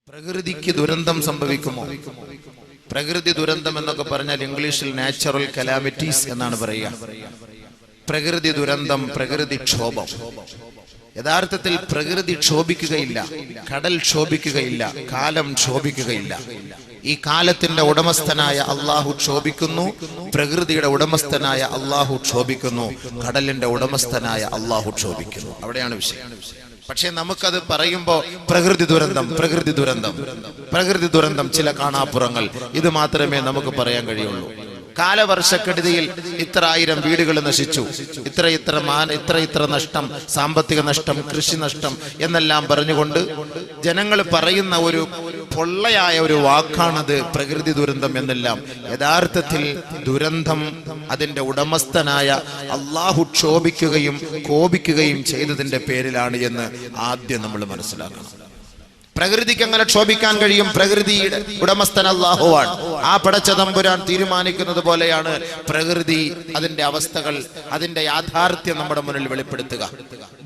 പ്രകൃതിക്ക് ദുരന്തം സംഭവിക്കുമോ? പ്രകൃതി ദുരന്തം എന്നൊക്കെ പറഞ്ഞാൽ ഇംഗ്ലീഷിൽ നാച്ചുറൽ കലാമിറ്റീസ് എന്നാണ് പറയുക. പ്രകൃതി ദുരന്തം, പ്രകൃതി ക്ഷോഭം. യഥാർത്ഥത്തിൽ പ്രകൃതി ക്ഷോഭിക്കുകയില്ല, കടൽ ക്ഷോഭിക്കുകയില്ല, കാലം ക്ഷോഭിക്കുകയില്ല. ഈ കാലത്തിന്റെ ഉടമസ്ഥനായ അള്ളാഹു ക്ഷോഭിക്കുന്നു, പ്രകൃതിയുടെ ഉടമസ്ഥനായ അള്ളാഹു ക്ഷോഭിക്കുന്നു, കടലിന്റെ ഉടമസ്ഥനായ അള്ളാഹു ക്ഷോഭിക്കുന്നു. അവിടെയാണ് വിഷയം. പക്ഷെ നമുക്കത് പറയുമ്പോൾ പ്രകൃതി ദുരന്തം, പ്രകൃതി ദുരന്തം, പ്രകൃതി ദുരന്തം, ചില കാണാപ്പുറങ്ങൾ, ഇത് മാത്രമേ നമുക്ക് പറയാൻ കഴിയുള്ളൂ. കാലവർഷക്കെടുതിയിൽ ഇത്ര ആയിരം വീടുകൾ നശിച്ചു, ഇത്ര നഷ്ടം, സാമ്പത്തിക നഷ്ടം, കൃഷി നഷ്ടം എന്നെല്ലാം പറഞ്ഞുകൊണ്ട് ജനങ്ങൾ പറയുന്ന ഒരു പൊള്ളയായ ഒരു വാക്കാണത് പ്രകൃതി ദുരന്തം എന്നെല്ലാം. യഥാർത്ഥത്തിൽ ദുരന്തം അതിന്റെ ഉടമസ്ഥനായ അള്ളാഹു ക്ഷോഭിക്കുകയും കോപിക്കുകയും ചെയ്തതിന്റെ പേരിലാണ് എന്ന് ആദ്യം നമ്മൾ മനസ്സിലാക്കണം. പ്രകൃതിക്ക് അങ്ങനെ ക്ഷോഭിക്കാൻ കഴിയും? പ്രകൃതിയുടെ ഉടമസ്ഥൻ അല്ലാഹുവാണ്. ആ പടച്ച തമ്പുരാൻ തീരുമാനിക്കുന്നത് പോലെയാണ് പ്രകൃതി അതിന്റെ അവസ്ഥകൾ, അതിന്റെ യാഥാർത്ഥ്യം നമ്മുടെ മുന്നിൽ വെളിപ്പെടുത്തുക.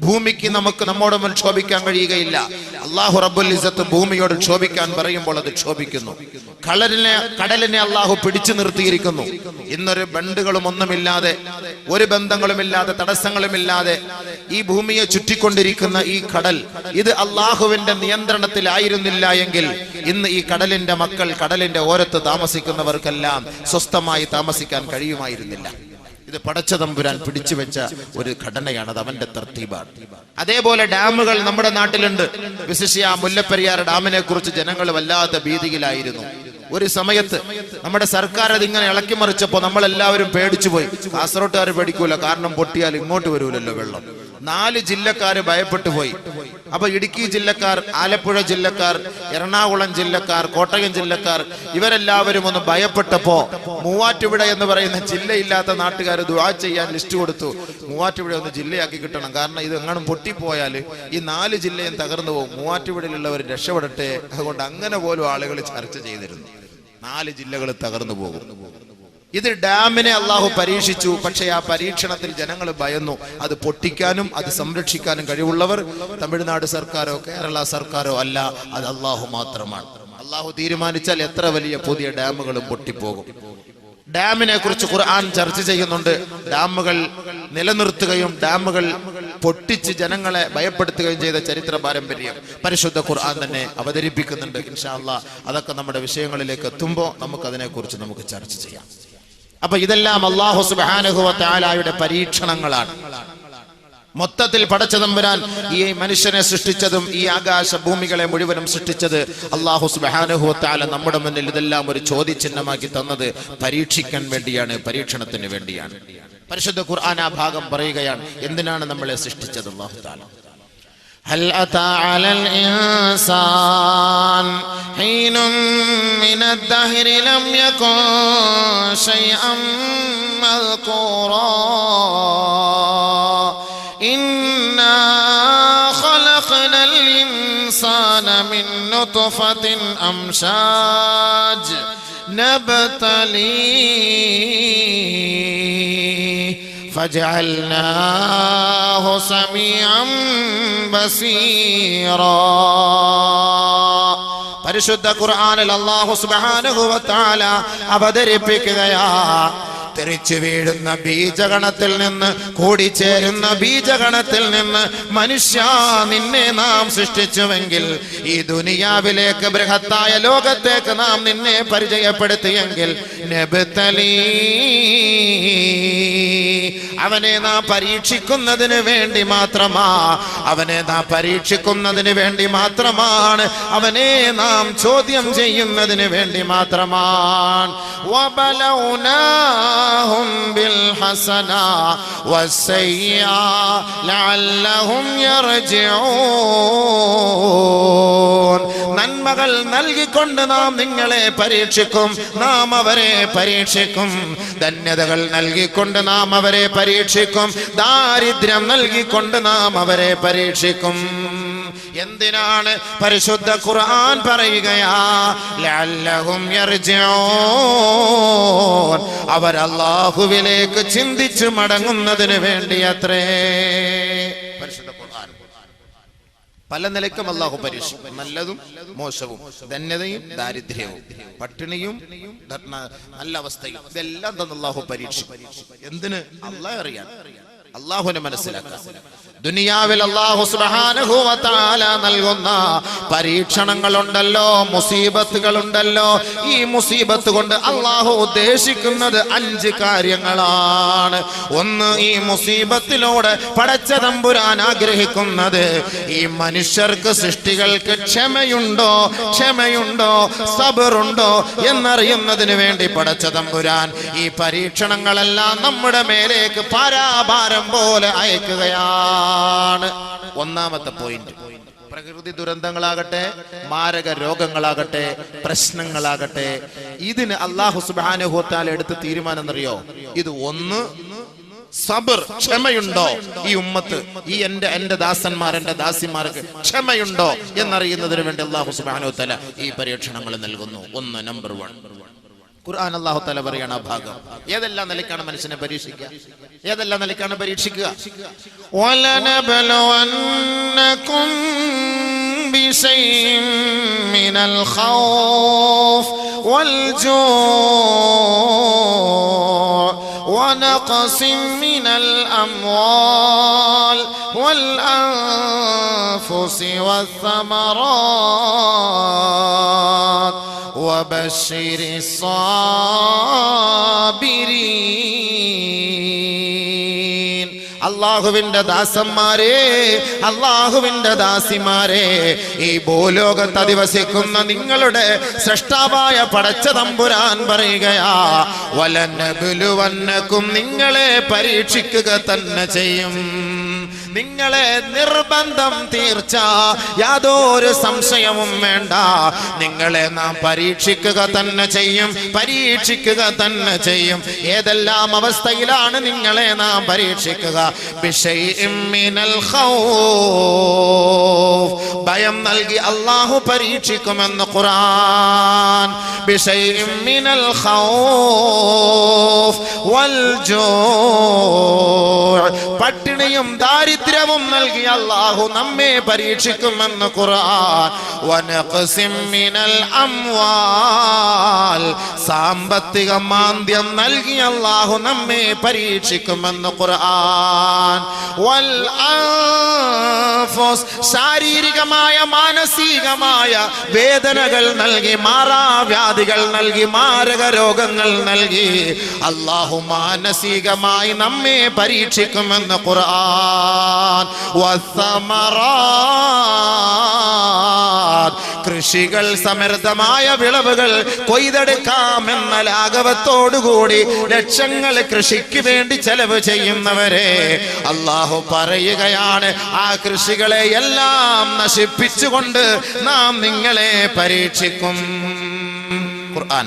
ഭൂമിക്ക് നമ്മോട് മുന്നിൽ ക്ഷോഭിക്കാൻ കഴിയുകയില്ല. അല്ലാഹു റബ്ബുൽ ഇസ്സത്ത് ഭൂമിയോട് ക്ഷോഭിക്കാൻ പറയുമ്പോൾ അത് ക്ഷോഭിക്കുന്നു. കടലിനെ അല്ലാഹു പിടിച്ചു നിർത്തിയിരിക്കുന്നു. ഇന്നൊരു ബണ്ടുകളും ഒന്നുമില്ലാതെ, ഒരു ബന്ധങ്ങളുമില്ലാതെ, തടസ്സങ്ങളുമില്ലാതെ ഈ ഭൂമിയെ ചുറ്റിക്കൊണ്ടിരിക്കുന്ന ഈ കടൽ, ഇത് അല്ലാഹുവിന്റെ നിയന്ത്രണത്തിലായിരുന്നില്ല എങ്കിൽ ഇന്ന് ഈ കടലിന്റെ മക്കൾ, കടലിന്റെ ഓരത്ത് താമസിക്കുന്നവർക്കെല്ലാം സ്വസ്ഥമായി താമസിക്കാൻ കഴിയുമായിരുന്നില്ല. ഇത് പടച്ച തമ്പുരാൻ പിടിച്ചു വെച്ച ഒരു ഘടനയാണ്, അത് അവന്റെ തർത്തീബാണ്. അതേപോലെ ഡാമുകൾ നമ്മുടെ നാട്ടിലുണ്ട്. വിശേഷിച്ച് ആ മുല്ലപ്പെരിയാർ ഡാമിനെ കുറിച്ച് ജനങ്ങൾ വല്ലാത്ത ഭീതിയിലായിരുന്നു. ഒരു സമയത്ത് നമ്മുടെ സർക്കാർ അതിങ്ങനെ ഇളക്കിമറിച്ചപ്പോ നമ്മളെല്ലാവരും പേടിച്ചുപോയി. കാസർഗോട്ടുകാർ പേടിക്കൂല, കാരണം പൊട്ടിയാൽ ഇങ്ങോട്ട് വരൂലല്ലോ വെള്ളം. 4 ജില്ലക്കാര് ഭയപ്പെട്ടു പോയി. അപ്പൊ ഇടുക്കി ജില്ലക്കാർ, ആലപ്പുഴ ജില്ലക്കാർ, എറണാകുളം ജില്ലക്കാർ, കോട്ടയം ജില്ലക്കാർ, ഇവരെല്ലാവരും ഒന്ന് ഭയപ്പെട്ടപ്പോ മൂവാറ്റുപുഴ എന്ന് പറയുന്ന ജില്ലയില്ലാത്ത നാട്ടുകാർ ദുആ ചെയ്യാൻ ലിസ്റ്റ് കൊടുത്തു. മൂവാറ്റുപുഴ ഒന്ന് ജില്ലയാക്കി കിട്ടണം, കാരണം ഇത് എങ്ങാനും പൊട്ടിപ്പോയാൽ ഈ 4 ജില്ലയും തകർന്നു പോകും, മൂവാറ്റുപുഴയിലുള്ളവർ രക്ഷപ്പെടട്ടെ. അതുകൊണ്ട് അങ്ങനെ പോലും ആളുകൾ ചർച്ച ചെയ്തിരുന്നു. 4 ജില്ലകൾ തകർന്നു പോകും. ഇത് ഡാമിനെ അള്ളാഹു പരീക്ഷിച്ചു. പക്ഷെ ആ പരീക്ഷണത്തിൽ ജനങ്ങൾ ഭയന്നു. അത് പൊട്ടിക്കാനും അത് സംരക്ഷിക്കാനും കഴിവുള്ളവർ തമിഴ്നാട് സർക്കാരോ കേരള സർക്കാരോ അല്ല, അത് അള്ളാഹു മാത്രമാണ്. അള്ളാഹു തീരുമാനിച്ചാൽ എത്ര വലിയ പുതിയ ഡാമുകളും പൊട്ടിപ്പോകും. ഡാമിനെ കുറിച്ച് ഖുർആൻ ചർച്ച ചെയ്യുന്നുണ്ട്. ഡാമുകൾ നിലനിർത്തുകയും ഡാമുകൾ പൊട്ടിച്ച് ജനങ്ങളെ ഭയപ്പെടുത്തുകയും ചെയ്ത ചരിത്ര പാരമ്പര്യം പരിശുദ്ധ ഖുർആൻ തന്നെ അവതരിപ്പിക്കുന്നുണ്ട്. ഇൻഷാ അല്ലാഹ് അതൊക്കെ നമ്മുടെ വിഷയങ്ങളിലേക്ക് എത്തുമ്പോൾ നമുക്കതിനെ കുറിച്ച് നമുക്ക് ചർച്ച ചെയ്യാം. അപ്പൊ ഇതെല്ലാം അല്ലാഹു സുബ്ഹാനഹു വ തആലയുടെ പരീക്ഷണങ്ങളാണ്. മൊത്തത്തിൽ പടച്ച തമ്പുരാൻ ഈ മനുഷ്യനെ സൃഷ്ടിച്ചതും ഈ ആകാശ ഭൂമികളെ മുഴുവനും സൃഷ്ടിച്ചത് അല്ലാഹു സുബ്ഹാനഹു വ തആല നമ്മുടെ മുന്നിൽ ഇതെല്ലാം ഒരു ചോദ്യചിഹ്നമാക്കി തന്നത് പരീക്ഷിക്കാൻ വേണ്ടിയാണ്, പരീക്ഷണത്തിന് വേണ്ടിയാണ്. പരിശുദ്ധ ഖുർആൻ ആ ഭാഗം പറയുകയാണ്, എന്തിനാണ് നമ്മളെ സൃഷ്ടിച്ചത്. അല്ലാഹു തആല هل أتى على الإنسان حين من الدهر لم يكن شيئا مذكورا إنا خلقنا الإنسان من نطفة أمشاج نبتليه فجعلناه سميعا بصيرا. പരിശുദ്ധ ഖുർആനിൽ അല്ലാഹു സുബ്ഹാനഹു വ തആല അവതരിപ്പിക്കുകയാ, തെറിച്ചു വീഴുന്ന ബീജഗണത്തിൽ നിന്ന്, കൂടിച്ചേരുന്ന ബീജഗണത്തിൽ നിന്ന് മനുഷ്യ നിന്നെ നാം സൃഷ്ടിച്ചുവെങ്കിൽ, ഈ ദുനിയാവിലേക്ക് ബൃഹത്തായ ലോകത്തേക്ക് നാം നിന്നെ പരിചയപ്പെടുത്തിയെങ്കിൽ, നബ്തലീ അവനെ നാം പരീക്ഷിക്കുന്നതിന് വേണ്ടി മാത്രമാ, അവനെ നാം പരീക്ഷിക്കുന്നതിന് വേണ്ടി മാത്രമാണ്, അവനെ നാം ചോദ്യം ചെയ്യുന്നതിന് വേണ്ടി മാത്രമാണ്. വബലൗനാഹും ബിൽഹസനാ വസ്സയ്യാ ലഅല്ലഹും യർജിഊൻ. നന്മകൾ നൽകിക്കൊണ്ട് നാം നിങ്ങളെ പരീക്ഷിക്കും, നാം അവരെ പരീക്ഷിക്കും. ധന്യതകൾ നൽകിക്കൊണ്ട് നാം അവരെ പരീക്ഷിക്കും, ദാരിദ്ര്യം നൽകിക്കൊണ്ട് നാം അവരെ പരീക്ഷിക്കും. എന്തിനാണ്? പരിശുദ്ധ ഖുർആൻ പറയുകയാ, ലഅല്ലഹും യർജിഊൻ, അവർ അല്ലാഹുവിലേക്ക് ചിന്തിച്ചു മടങ്ങുന്നതിന് വേണ്ടി അത്രേ. പരിശുദ്ധ ഖുർആൻ പല നിലയ്ക്കും അള്ളാഹു പരീക്ഷിക്കും. നല്ലതും മോശവും, ധന്യതയും ദാരിദ്ര്യവും, പട്ടിണിയും നല്ല അവസ്ഥയും, ഇതെല്ലാം തന്നെ അള്ളാഹു പരീക്ഷിക്കും. എന്തിന്? അള്ളാഹ് അറിയാൻ, അള്ളാഹുവിനെ മനസ്സിലാക്കാൻ. ദുനിയാവിൽ അല്ലാഹു സുബ്ഹാനഹു വ തആല നൽകുന്ന പരീക്ഷണങ്ങളുണ്ടല്ലോ, മുസീബത്തുകളുണ്ടല്ലോ, ഈ മുസീബത്ത് കൊണ്ട് അല്ലാഹു ഉദ്ദേശിക്കുന്നത് 5 കാര്യങ്ങളാണ്. ഒന്ന്, ഈ മുസീബത്തിലൂടെ പടച്ച തമ്പുരാൻ ആഗ്രഹിക്കുന്നത് ഈ മനുഷ്യർക്ക്, സൃഷ്ടികൾക്ക് ക്ഷമയുണ്ടോ സബറുണ്ടോ എന്നറിയുന്നതിന് വേണ്ടി പടച്ച തമ്പുരാൻ ഈ പരീക്ഷണങ്ങളെല്ലാം നമ്മുടെ മേലേക്ക് പാരാഭാരം പോലെ അയക്കുകയാണ്. ഒന്നാമത്തെ പോയിന്റ്, പ്രകൃതി ദുരന്തങ്ങളാകട്ടെ, മാരക രോഗങ്ങളാകട്ടെ, പ്രശ്നങ്ങളാകട്ടെ, ഇതിന് അല്ലാഹു സുബ്ഹാനഹു വ തആല എടുത്ത തീരുമാനം എന്നറിയോ? ഇത് ഒന്ന്, സബർ, ക്ഷമയുണ്ടോ ഈ ഉമ്മത്ത്, ഈ എന്റെ ദാസന്മാർ, എന്റെ ദാസിമാർക്ക് ക്ഷമയുണ്ടോ എന്നറിയുന്നതിന് വേണ്ടി അല്ലാഹു സുബ്ഹാനഹു വ തആല ഈ പരീക്ഷണങ്ങൾ നൽകുന്നു. ഒന്ന്, നമ്പർ 1. ഖുർആൻ അല്ലാഹു തആല പറയാണ് ആ ഭാഗം. ഏതെല്ലാം നിലയ്ക്കാണ് മനുഷ്യനെ പരീക്ഷിക്കുക? ഏതെല്ലാം നിലയ്ക്കാണ് പരീക്ഷിക്കുക? വലനബലവന്നകും ബിശൈഇൻ മിനൽ ഖൗഫ് വൽജൂ വനഖസിൻ മിനൽ അംവാൽ വൽഅൻഫുസി വസ്സമറാത്ത് وبشر الصابرين. അല്ലാഹുവിന്റെ ദാസന്മാരെ, അല്ലാഹുവിന്റെ ദാസിമാരെ, ഈ ഭൂലോകത്ത് അധിവസിക്കുന്ന നിങ്ങളുടെ സൃഷ്ടാവായ പടച്ച തമ്പുരാൻ പറയുകയാ, വലനബലുവന്നകും, നിങ്ങളെ പരീക്ഷിക്കുക തന്നെ ചെയ്യും. നിങ്ങളെ നിർബന്ധം, തീർച്ച, യാതൊരു സംശയവും വേണ്ട. നിങ്ങളെ നാം പരീക്ഷിക്കുക തന്നെ ചെയ്യും, പരീക്ഷിക്കുക തന്നെ ചെയ്യും. ഏതെല്ലാം അവസ്ഥയിലാണ് നിങ്ങളെ നാം പരീക്ഷിക്കുക? ബിശൈഇൻ മിനൽ ഖൗഫ്, ഭയം നൽകി അല്ലാഹു പരീക്ഷിക്കുമെന്ന് ഖുർആൻ. ബിശൈഇൻ മിനൽ ഖൗഫ് വൽജൂ, പട്ടിണിയും ദാരിദ്ര്യവും നൽകി അല്ലാഹു നമ്മെ പരീക്ഷിക്കുമെന്ന് ഖുർആൻ. വനഖസിം മിനൽ അംവാൽ, സാമ്പത്തിക മാന്ദ്യം നൽകി അല്ലാഹു നമ്മെ പരീക്ഷിക്കുമെന്ന് ഖുർആൻ. വൽ അൻഫുസ്, ശാരീരികമായ മാനസികമായ വേദനകൾ നൽകി, മാറാവ്യാധികൾ നൽകി, മാരക രോഗങ്ങൾ നൽകി അല്ലാഹു മാനസികമായി നമ്മെ പരീക്ഷിക്കുമെന്ന് ഖുർആൻ. വസ്സമറാത്ത്, കൃഷികൾ, സമൃദ്ധമായ വിളവുകൾ കൊയ്തെടുക്കാമെന്ന ലാഘവത്തോടുകൂടി ലക്ഷങ്ങൾ കൃഷിക്ക് വേണ്ടി ചെലവ് ചെയ്യുന്നവരെ അല്ലാഹു പറയുകയാണ്, ആ കൃഷികളെ എല്ലാം നശിപ്പിച്ചുകൊണ്ട് നാം നിങ്ങളെ പരീക്ഷിക്കും. ഖുർആൻ.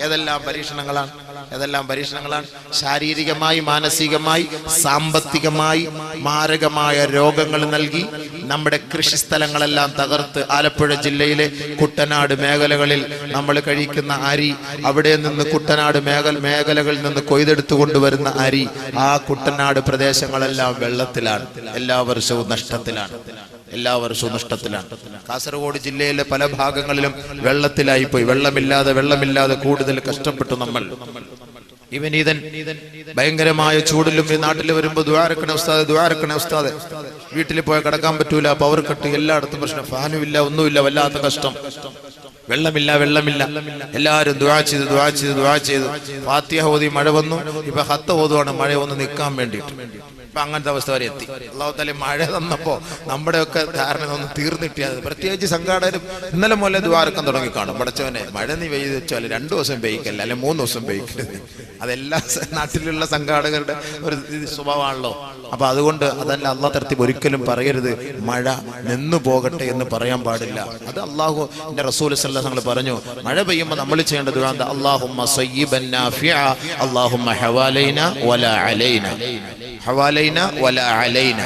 ഏതെല്ലാം പരീക്ഷണങ്ങളാണ്? ഏതെല്ലാം പരീക്ഷണങ്ങളാണ്? ശാരീരികമായി, മാനസികമായി, സാമ്പത്തികമായി മാരകമായ രോഗങ്ങൾ നൽകി നമ്മുടെ കൃഷിസ്ഥലങ്ങളെല്ലാം തകർത്ത്, ആലപ്പുഴ ജില്ലയിലെ കുട്ടനാട് മേഖലകളിൽ നമ്മൾ കഴിക്കുന്ന അരി, അവിടെ നിന്ന് കുട്ടനാട് മേഖലകളിൽ നിന്ന് കൊയ്തെടുത്തു കൊണ്ടുവരുന്ന അരി, ആ കുട്ടനാട് പ്രദേശങ്ങളെല്ലാം വെള്ളത്തിലാണ്, എല്ലാ വർഷവും നഷ്ടത്തിലാണ്. കാസർഗോഡ് ജില്ലയിലെ പല ഭാഗങ്ങളിലും വെള്ളത്തിലായിപ്പോയി. വെള്ളമില്ലാതെ കൂടുതൽ കഷ്ടപ്പെട്ടു നമ്മൾ. ഇവനീതൻ ഭയങ്കരമായ ചൂടിലും ഈ നാട്ടിൽ വരുമ്പോ ദുആറക്കണേ ഉസ്താദ്, വീട്ടിൽ പോയി കിടക്കാൻ പറ്റൂല, പവർ കട്ട്, എല്ലായിടത്തും പ്രശ്നം, ഫാനും ഇല്ല, ഒന്നുമില്ല, വല്ലാത്ത കഷ്ടം. വെള്ളമില്ല. എല്ലാവരും ദുആ ചെയ്തു ഫാത്തിഹ ഓതി മഴ വന്നു. ഇപ്പൊ ഹത്ത ഓതുവാണ് മഴ ഒന്ന് നിൽക്കാൻ വേണ്ടിയിട്ട്. ഇപ്പൊ അങ്ങനത്തെ അവസ്ഥ വരെ എത്തി. അല്ലാഹു തആല മഴ തന്നപ്പോ നമ്മുടെയൊക്കെ ധാരണ ഒന്ന് തീർന്നിട്ടിയത്. പ്രത്യേകിച്ച് സംഘാടകരും ഇന്നലെ മുതലേ ദുആറക്കാൻ തുടങ്ങി കാണും. പടച്ചവനെ മഴ നീ പെയ്ത് വെച്ചാൽ 2 ദിവസം പെയ്ക്കല്ല, അല്ലെ 3 ദിവസം പെയ്ക്കരുത്. അതെല്ലാ നാട്ടിലുള്ള സംഘാടകരുടെ ഒരു സ്വഭാവമാണല്ലോ. അപ്പൊ അതുകൊണ്ട് അതല്ല, അല്ലാഹു തആല ഒരിക്കലും പറയരുത് മഴ നിന്നു പോകട്ടെ എന്ന് പറയാൻ പാടില്ല. അത് അല്ലാഹു ന്റെ റസൂൽ സല്ലല്ലാഹു അലൈഹി വസല്ലം പറഞ്ഞു, മഴ പെയ്യുമ്പോൾ നമ്മൾ ചെയ്യേണ്ട ദുആ അല്ലാഹുമ്മ സയ്യിബൻ നാഫിഅ അല്ലാഹുമ്മ ഹവാലൈന വലാ അലൈന. ഹവാലൈന വല അലൈന.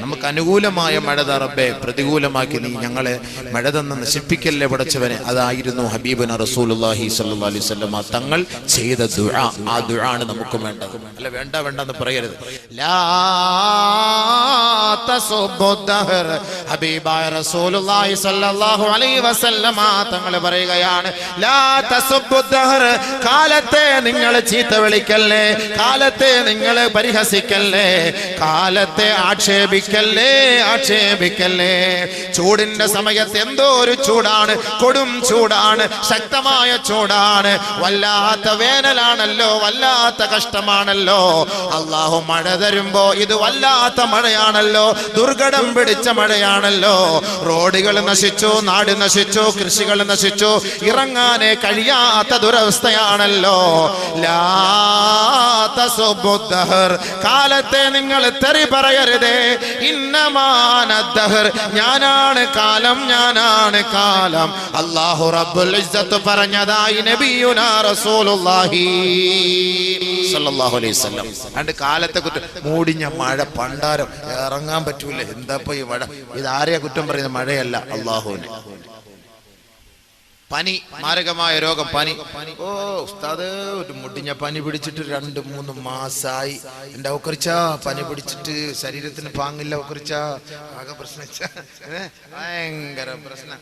നമുക്ക് അനുകൂലമായ മഴ താ റബ്ബേ, പ്രതികൂലമാക്കി നീ ഞങ്ങളെ മഴ തന്ന് നശിപ്പിക്കല്ലേ പടച്ചവനെ. അതായിരുന്നു ഹബീബുന റസൂലുള്ളാഹി സ്വല്ലല്ലാഹു അലൈഹി വസല്ലം തങ്ങൾ ചെയ്ത ദുആ. ആ ദുആ ആണ് നമുക്ക് വേണ്ടത്. അല്ല വേണ്ട എന്ന് പറയരുത്. ലാ തസുബ്ബു ദഹർ. ഹബീബായ റസൂലുള്ളാഹി സ്വല്ലല്ലാഹു അലൈഹി വസല്ലം തങ്ങൾ പറയുകയാണ്, ലാ തസുബ്ബു ദഹർ. കാലത്തെ നിങ്ങൾ ചീത്ത വിളിക്കല്ലേ, കാലത്തെ നിങ്ങൾ പരിഹസിക്കല്ലേ, കാലത്തെ ആക്ഷേപിക്കല്ലേ. ചൂടിന്റെ സമയത്ത് എന്തോ ഒരു ചൂടാണ്, കൊടും ചൂടാണ്, ശക്തമായ ചൂടാണ്, വല്ലാത്ത വേനലാണല്ലോ, വല്ലാത്ത കഷ്ടമാണല്ലോ. അല്ലാഹു മഴ തരുമ്പോ ഇത് വല്ലാത്ത മഴയാണല്ലോ, ദുർഘടം പിടിച്ച മഴയാണല്ലോ. റോഡുകൾ നശിച്ചു, നാട് നശിച്ചു, കൃഷികൾ നശിച്ചു, ഇറങ്ങാനേ കഴിയാത്ത ദുരവസ്ഥയാണല്ലോ. ലാ തസുബ്ബു ദഹർ. കാലത്തെ നിങ്ങൾ തെറി പറയരുതേ. ഇന്നമാന ദഹർ. ഞാനാണ് കാലം, ഞാനാണ് കാലം. അല്ലാഹു റബ്ബുൽ ഇസ്സത്ത് പറഞ്ഞതായി നബിയുനാ റസൂലുള്ളാഹി സ്വല്ലല്ലാഹു അലൈഹി വസല്ലം. അണ്ട് കാലത്തെ കുറ്റം, മൂടിഞ്ഞ മഴ, പണ്ടാരം, ഇറങ്ങാൻ പറ്റൂല. എന്താപ്പോ ഈ മഴ? ഇതാരെയാ കുറ്റം പറയുന്നത്? മഴയല്ല, അല്ലാഹുവിനെ. പനി, മാരകമായ രോഗം, പനി. ഓ ഉസ്താദ്, ഒരു മുടിഞ്ഞ പനി പിടിച്ചിട്ട് 2-3 മാസായി. എന്റെ ഒക്കറിച്ച പനി പിടിച്ചിട്ട് ശരീരത്തിന് പാങ്ങില്ല, ഒക്കറിച്ച ആകെ പ്രശ്നം, ഭയങ്കര പ്രശ്നം.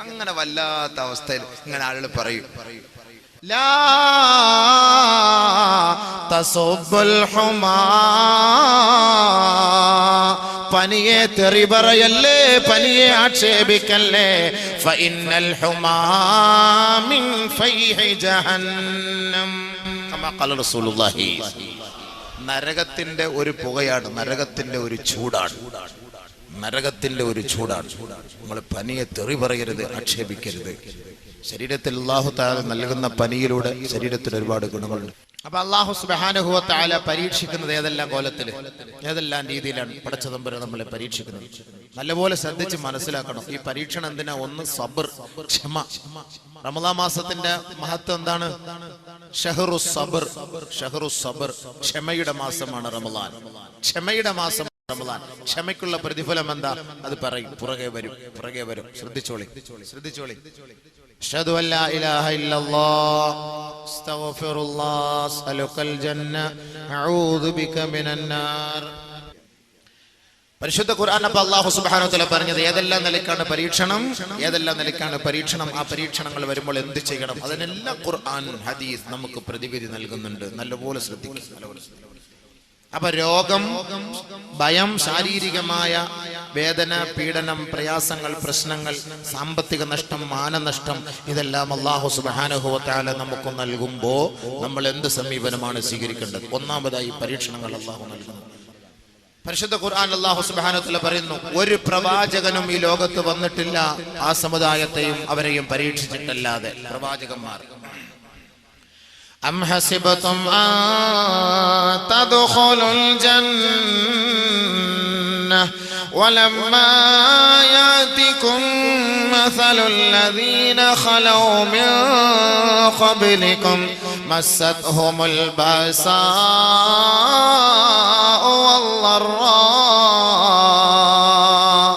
അങ്ങനെ വല്ലാത്ത അവസ്ഥയിൽ ഇങ്ങനെ ആളുകൾ പറയും. ലാ തസുബ്ബുൽ ഹുമാ. പനിയെ തെറി പറയല്ലേ, പനിയെ ആക്ഷേപിക്കല്ലേ. ഫഇന്നൽ ഹുമാ മിൻ ഫൈഹി ജഹന്നം കമാ ഖാല റസൂലുള്ളാഹി. നരകത്തിന്റെ ഒരു പുകയാണ്, നരകത്തിന്റെ ഒരു ചൂടാണ്, നരകത്തിന്റെ ഒരു ചൂടാണ്. നമ്മൾ പനിയെ തെറി പറയരുത്, ആക്ഷേപിക്കരുത്. ശരീരത്തിൽ അല്ലാഹു തആല നൽകുന്ന പനിയിലൂടെ ശരീരത്തിന് ഒരുപാട് ഗുണങ്ങളുണ്ട്. അപ്പൊ അല്ലാഹു സുബ്ഹാനഹു വ തആല പരീക്ഷിക്കുന്നത് ഏതെല്ലാം കോലത്തില്, ഏതെല്ലാം രീതിയിലാണ് പടച്ചതമ്പുരാൻ നമ്മളെ പരീക്ഷിക്കുന്നത്. നല്ലപോലെ ശ്രദ്ധിച്ച് മനസ്സിലാക്കണം. ഈ പരീക്ഷണം എന്തിനാ? ഒന്ന് സബർ, ക്ഷമ. റമളാൻ മാസത്തിന്റെ മഹത്വം എന്താണ്? ഷഹ്റുസ് സബർ, ഷഹ്റുസ് സബർ. ക്ഷമയുടെ മാസമാണ് റമളാൻ, ക്ഷമയുടെ മാസം റമളാൻ. ക്ഷമയ്ക്കുള്ള പ്രതിഫലം എന്താ? അത് പറയും, പുറകെ വരും. ശ്രദ്ധിച്ചോളി. അഷ്ഹദു അൻ ലാ ഇലാഹ ഇല്ലല്ലാഹ് അസ്തഗ്ഫിറുല്ലാഹ് അസ്അലുക്കൽ ജന്ന അഊദു ബിക മിനൻ നാർ. പരിശുദ്ധ ഖുർആൻ അല്ലാഹു സുബ്ഹാനഹു വ തആല പറഞ്ഞത് ഏതെല്ലാം നിലക്കാണ് പരീക്ഷണം, ആ പരീക്ഷണങ്ങൾ വരുമ്പോൾ എന്ത് ചെയ്യണം, അതിനെല്ലാം ഖുർആൻ ഹദീസ് നമുക്ക് പ്രതിവിധി നൽകുന്നുണ്ട്. നല്ലപോലെ ശ്രദ്ധിക്കുക. അപ്പൊ രോഗം, ഭയം, ശാരീരികമായ വേദന, പീഡനം, പ്രയാസങ്ങൾ, പ്രശ്നങ്ങൾ, സാമ്പത്തിക നഷ്ടം, മാനനഷ്ടം, ഇതെല്ലാം അല്ലാഹു സുബ്ഹാനഹു വ തആല നമുക്ക് നൽകുമ്പോൾ നമ്മൾ എന്ത് സമീപനമാണ് സ്വീകരിക്കേണ്ടത്? ഒന്നാമതായി പരീക്ഷണങ്ങൾ അല്ലാഹു നൽകുന്നു. പരിശുദ്ധ ഖുർആൻ അല്ലാഹു സുബ്ഹാനഹു വ തആല പറയുന്നു, ഒരു പ്രവാചകനും ഈ ലോകത്ത് വന്നിട്ടില്ല ആ സമുദായത്തെയും അവരെയും പരീക്ഷിച്ചിട്ടല്ലാതെ. പ്രവാചകന്മാർ أم حسبتم أن تدخلوا الجنة ولما يأتكم مثل الذين خلوا من قبلكم مستهم البأساء والضراء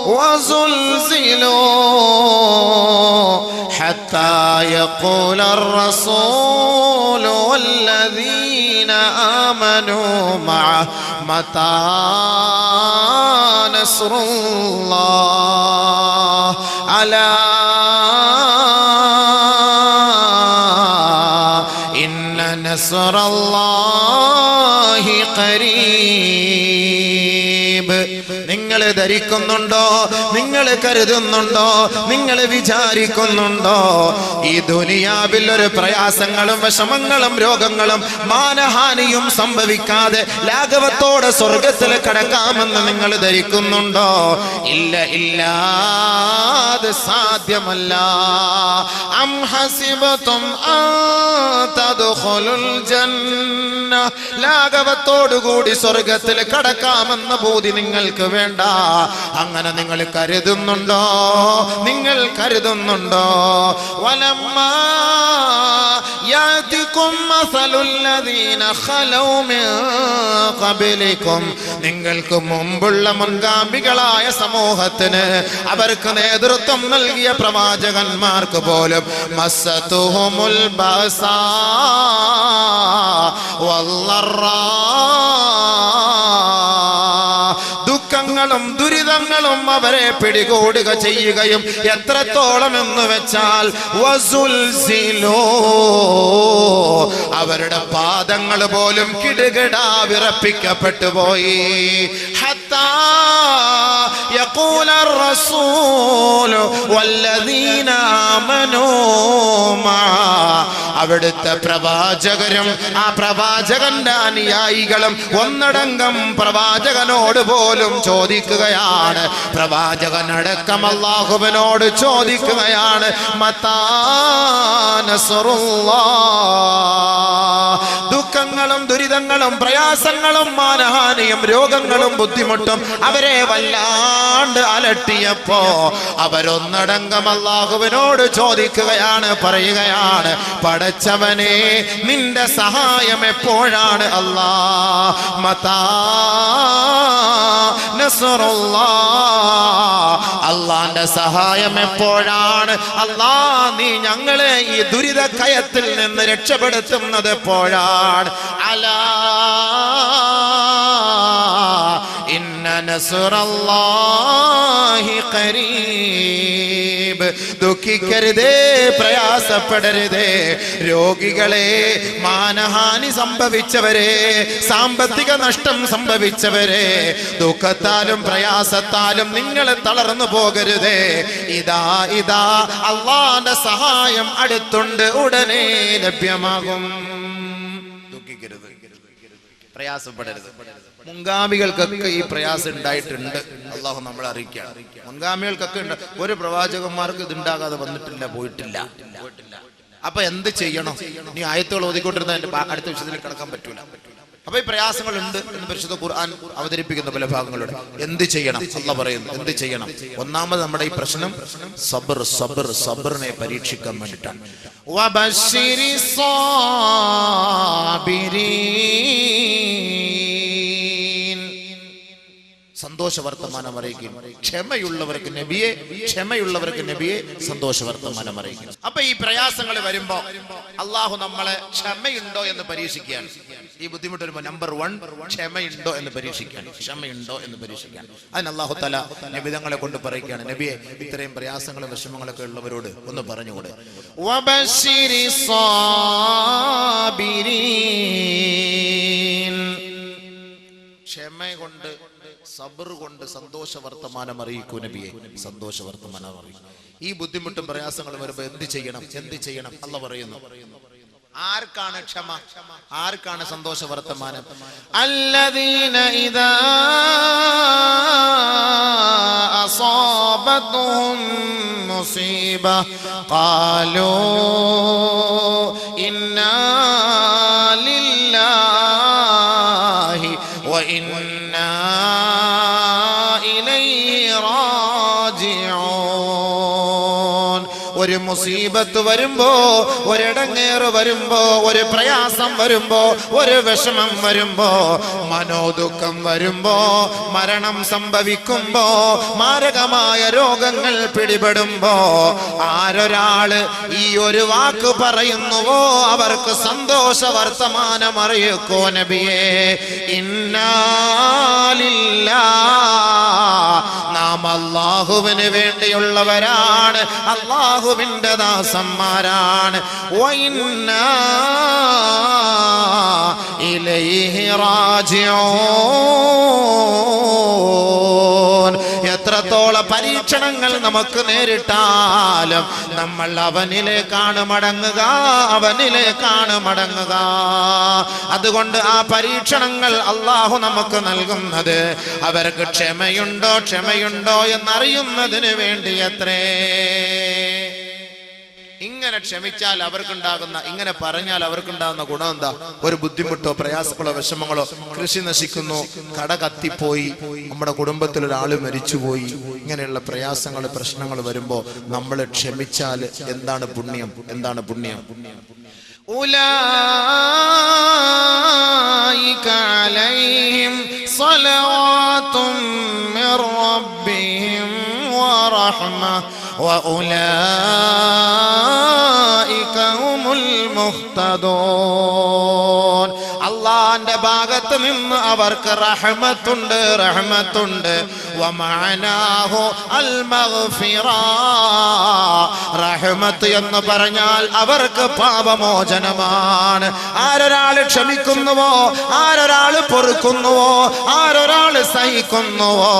وزلزلوا حتى يقول الرسول والذين آمنوا معه متى نصر الله ألا إن نصر الله قريب. നിങ്ങൾ ധരിക്കുന്നുണ്ടോ, നിങ്ങൾ കരുതുന്നുണ്ടോ, നിങ്ങൾ വിചാരിക്കുന്നുണ്ടോ ഈ ദുനിയാവിൽ ഒരു പ്രയാസങ്ങളും വിഷമങ്ങളും രോഗങ്ങളും മാനഹാനിയും സംഭവിക്കാതെ ലാഘവത്തോടെ സ്വർഗത്തിൽ കടക്കാമെന്ന് നിങ്ങൾ ധരിക്കുന്നുണ്ടോ? ഇല്ല, അത് സാധ്യമല്ല. അം ഹസിബതും അൻ തദ്ഖുലുൽ ജന്ന. ലാഘവത്തോടുകൂടി സ്വർഗത്തിൽ കടക്കാമെന്ന ബോധി നിങ്ങൾക്ക് വേണ്ട. അങ്ങനെ നിങ്ങൾ കരുതുന്നുണ്ടോ? നിങ്ങൾ കരുതുന്നുണ്ടോ? വലമ്മാ യാതികും മസലുല്ലദീന ഖലൗ മിൻ ഖബലികും, നിങ്ങൾക്ക് മുമ്പുള്ള മുൻഗാമികളായ സമൂഹത്തിന് അവർക്ക് നേതൃത്വം നൽകിയ പ്രവാചകന്മാർക്ക് പോലും മസ്സതുഹുമുൽ ബഅസാ വല്ലറാ, ദുഃഖങ്ങളും ദുരിതങ്ങളും അവരെ പിടികൂടുക ചെയ്യുകയും എത്രത്തോളം എന്ന് വെച്ചാൽ വസുൽസിലോ, അവരുടെ പാദങ്ങൾ പോലും കിടുകിടാ വിറപ്പിക്കപ്പെട്ടു പോയി. ഹത്താ യഖൂല റസൂൽ വല്ലദീന ആമനൂ മഅ, അവിടുത്തെ പ്രവാചകരും ആ പ്രവാചകന്റെ അനുയായികളും ഒന്നടങ്കം പ്രവാചകനോട് പോലും ചോദിക്കുകയാണ്, പ്രവാചകനടക്കം അല്ലാഹുവിനോട് ചോദിക്കുകയാണ്, മതാ നസ്റുല്ലാഹ്, ദുഃഖങ്ങളും ദുരിതങ്ങളും പ്രയാസങ്ങളും മാനഹാനിയും രോഗങ്ങളും ബുദ്ധിമുട്ടും അവരെ വല്ലാണ്ട് അലട്ടിയപ്പോ അവരൊന്നടങ്കം അല്ലാഹുവിനോട് ചോദിക്കുകയാണ്, പറയുകയാണ്, പടച്ചവനെ നിന്റെ സഹായം എപ്പോഴാണ് അല്ലാഹ്, മതാ നസ്റുല്ലാഹ്, അല്ലാഹുവിന്റെ സഹായം എപ്പോഴാണ്, അല്ലാഹ് നീ ഞങ്ങളെ ഈ ദുരിത കയത്തിൽ നിന്ന് രക്ഷപ്പെടുത്തുന്നത് എപ്പോഴാണ്. അലാ ഇന്ന നസ്റല്ലാഹി ഖരീബ്, ദുഃഖിക്കരുതേ, പ്രയാസപ്പെടരുതേ. രോഗികളെ, മാനഹാനി സംഭവിച്ചവരെ, സാമ്പത്തിക നഷ്ടം സംഭവിച്ചവരെ, ദുഃഖത്താലും പ്രയാസത്താലും നിങ്ങൾ തളർന്നു പോകരുതേ. ഇതാ ഇതാ അല്ലാഹുവിന്റെ സഹായം അടുത്തുണ്ട്, ഉടനെ ലഭ്യമാകും. ദുഃഖിക്കരുത്, പ്രയാസപ്പെടരുത്. മുൻഗാമികൾക്കൊക്കെ ഈ പ്രയാസം ഉണ്ടായിട്ടുണ്ട്, അള്ളാഹു നമ്മളെ അറിയിക്കുകയാണ്. മുൻഗാമികൾക്കൊക്കെ ഉണ്ട്, ഒരു പ്രവാചകന്മാർക്ക് ഇതുണ്ടാകാതെ വന്നിട്ടില്ല, പോയിട്ടില്ല. അപ്പൊ എന്ത് ചെയ്യണം? നീ ആയത്തുകൾ ഓതിക്കൊണ്ടിരുന്ന അടുത്ത വിഷയത്തിൽ കിടക്കാൻ പറ്റൂല. അപ്പൊ ഈ പ്രയാസങ്ങൾ ഉണ്ട് എന്ന് പരിശുദ്ധ ഖുർആൻ അവതരിപ്പിക്കുന്ന പല ഭാഗങ്ങളുണ്ട്. എന്ത് ചെയ്യണം? അല്ലാഹു പറയുന്നു എന്ത് ചെയ്യണം. ഒന്നാമത് നമ്മുടെ ഈ പ്രശ്നം സബർ, സബർ, സബറിനെ പരീക്ഷിക്കാൻ വേണ്ടിയിട്ടാണ്. വബശ്ശിരിസ് സാബിരീൻ, സന്തോഷ വർത്തമാനം അറിയിക്കും. ക്ഷമയുള്ളവർക്ക് നബിയെ, ക്ഷമയുള്ളവർക്ക് നബിയെ സന്തോഷ വർത്തമാനം അറിയിക്കും. അപ്പൊ ഈ പ്രയാസങ്ങൾ വരുമ്പോ അള്ളാഹു നമ്മളെ ക്ഷമയുണ്ടോ എന്ന് പരീക്ഷിക്കുകയാണ്. ഈ ബുദ്ധിമുട്ട് വരുമ്പോ നമ്പർ 1 ക്ഷമയുണ്ടോ എന്ന് പരീക്ഷിക്കാൻ, ക്ഷമയുണ്ടോ എന്ന് പരീക്ഷിക്കാൻ. അതിന് അള്ളാഹു തആല നബി തങ്ങളെ കൊണ്ട് പറയുകയാണ്, നബിയെ ഇത്രയും പ്രയാസങ്ങളും വിഷമങ്ങളൊക്കെ ഉള്ളവരോട് ഒന്ന് പറഞ്ഞുകൂടെ. വബശ്ശിരിസ് സാബിരീൻ, ക്ഷമ കൊണ്ട്, സബർ കൊണ്ട് സന്തോഷ വർത്തമാനം അറിയിക്കൂ നബിയെ, സന്തോഷ വർത്തമാനം അറിയിക്കും. ഈ ബുദ്ധിമുട്ടും പ്രയാസങ്ങളും വരുമ്പോ എന്ത് ചെയ്യണം? എന്ത് ചെയ്യണം? അല്ലാഹു പറയുന്നു. ആർക്കാണ് ക്ഷമ? ആർക്കാണ് സന്തോഷ വർത്തമാനം? അല്ലദീന ഇദാ അസാബതുഹും മുസീബ ഖാലൂ ഇന്നാ ലില്ലാഹി വ ഇന്നാ ഇലൈഹി റാജിഊൻ. ഒരു മുസീബത്ത് വരുമ്പോ, ഒരിടങ്ങേറ് വരുമ്പോ, ഒരു പ്രയാസം വരുമ്പോ, ഒരു വിഷമം വരുമ്പോ, മനോദുഃഖം വരുമ്പോ, മരണം സംഭവിക്കുമ്പോ, മാരകമായ രോഗങ്ങൾ പിടിപെടുമ്പോ, ആരൊരാള് ഈ ഒരു വാക്ക് പറയുന്നുവോ അവർക്ക് സന്തോഷ വർത്തമാനം അറിയിക്കോ നബിയേ. ഇന്നാ ലില്ലാഹ്, നാം അല്ലാഹുവിന് വേണ്ടിയുള്ളവരാണ്, അല്ലാഹുവിന്റെ ദാസന്മാരാണ്. വഇന്നാ ഇലൈഹി റാജിഊൻ. എത്രത്തോളം പരീക്ഷണങ്ങൾ നമുക്ക് നേരിട്ടാലും നമ്മൾ അവനിലേക്കാണ് മടങ്ങുക, അവനിലേക്കാണ് മടങ്ങുക. അതുകൊണ്ട് ആ പരീക്ഷണങ്ങൾ അല്ലാഹു നമുക്ക് നൽകുന്നത് അവർക്ക് ക്ഷമയുണ്ടോ, ക്ഷമയുണ്ടോ എന്നറിയുന്നതിന് വേണ്ടിയത്രേ. ഇങ്ങനെ ക്ഷമിച്ചാൽ അവർക്കുണ്ടാകുന്ന, ഇങ്ങനെ പറഞ്ഞാൽ അവർക്കുണ്ടാകുന്ന ഗുണം എന്താ? ഒരു ബുദ്ധിമുട്ടോ പ്രയാസങ്ങളോ വിഷമങ്ങളോ, കൃഷി നശിക്കുന്നു, കട കത്തിപ്പോയി, നമ്മുടെ കുടുംബത്തിൽ ഒരാൾ മരിച്ചുപോയി, ഇങ്ങനെയുള്ള പ്രയാസങ്ങൾ പ്രശ്നങ്ങൾ വരുമ്പോ നമ്മൾ ക്ഷമിച്ചാൽ എന്താണ് പുണ്യം? എന്താണ് പുണ്യം? ഉലൈക അലൈഹിം സ്വലവാതും മിർ റബ്ബിഹിം വറഹ്മ വഉലൈക ഹുമുൽ മുഹ്തദൂൻ. അല്ലാഹുവിന്റെ ഭാഗത്ത് നിന്ന് അവർക്ക് റഹ്മത്തുണ്ട്, റഹ്മത്തുണ്ട്. വമഅനാഹു അൽ മഗ്ഫിറ. റഹ്മത്ത് എന്ന് പറഞ്ഞാൽ അവർക്ക് പാപമോചനമാണ്. ആരൊരാൾ ക്ഷമിക്കുന്നുവോ, ആരൊരാൾ പൊറുക്കുന്നുവോ, ആരൊരാൾ സഹിക്കുന്നുവോ,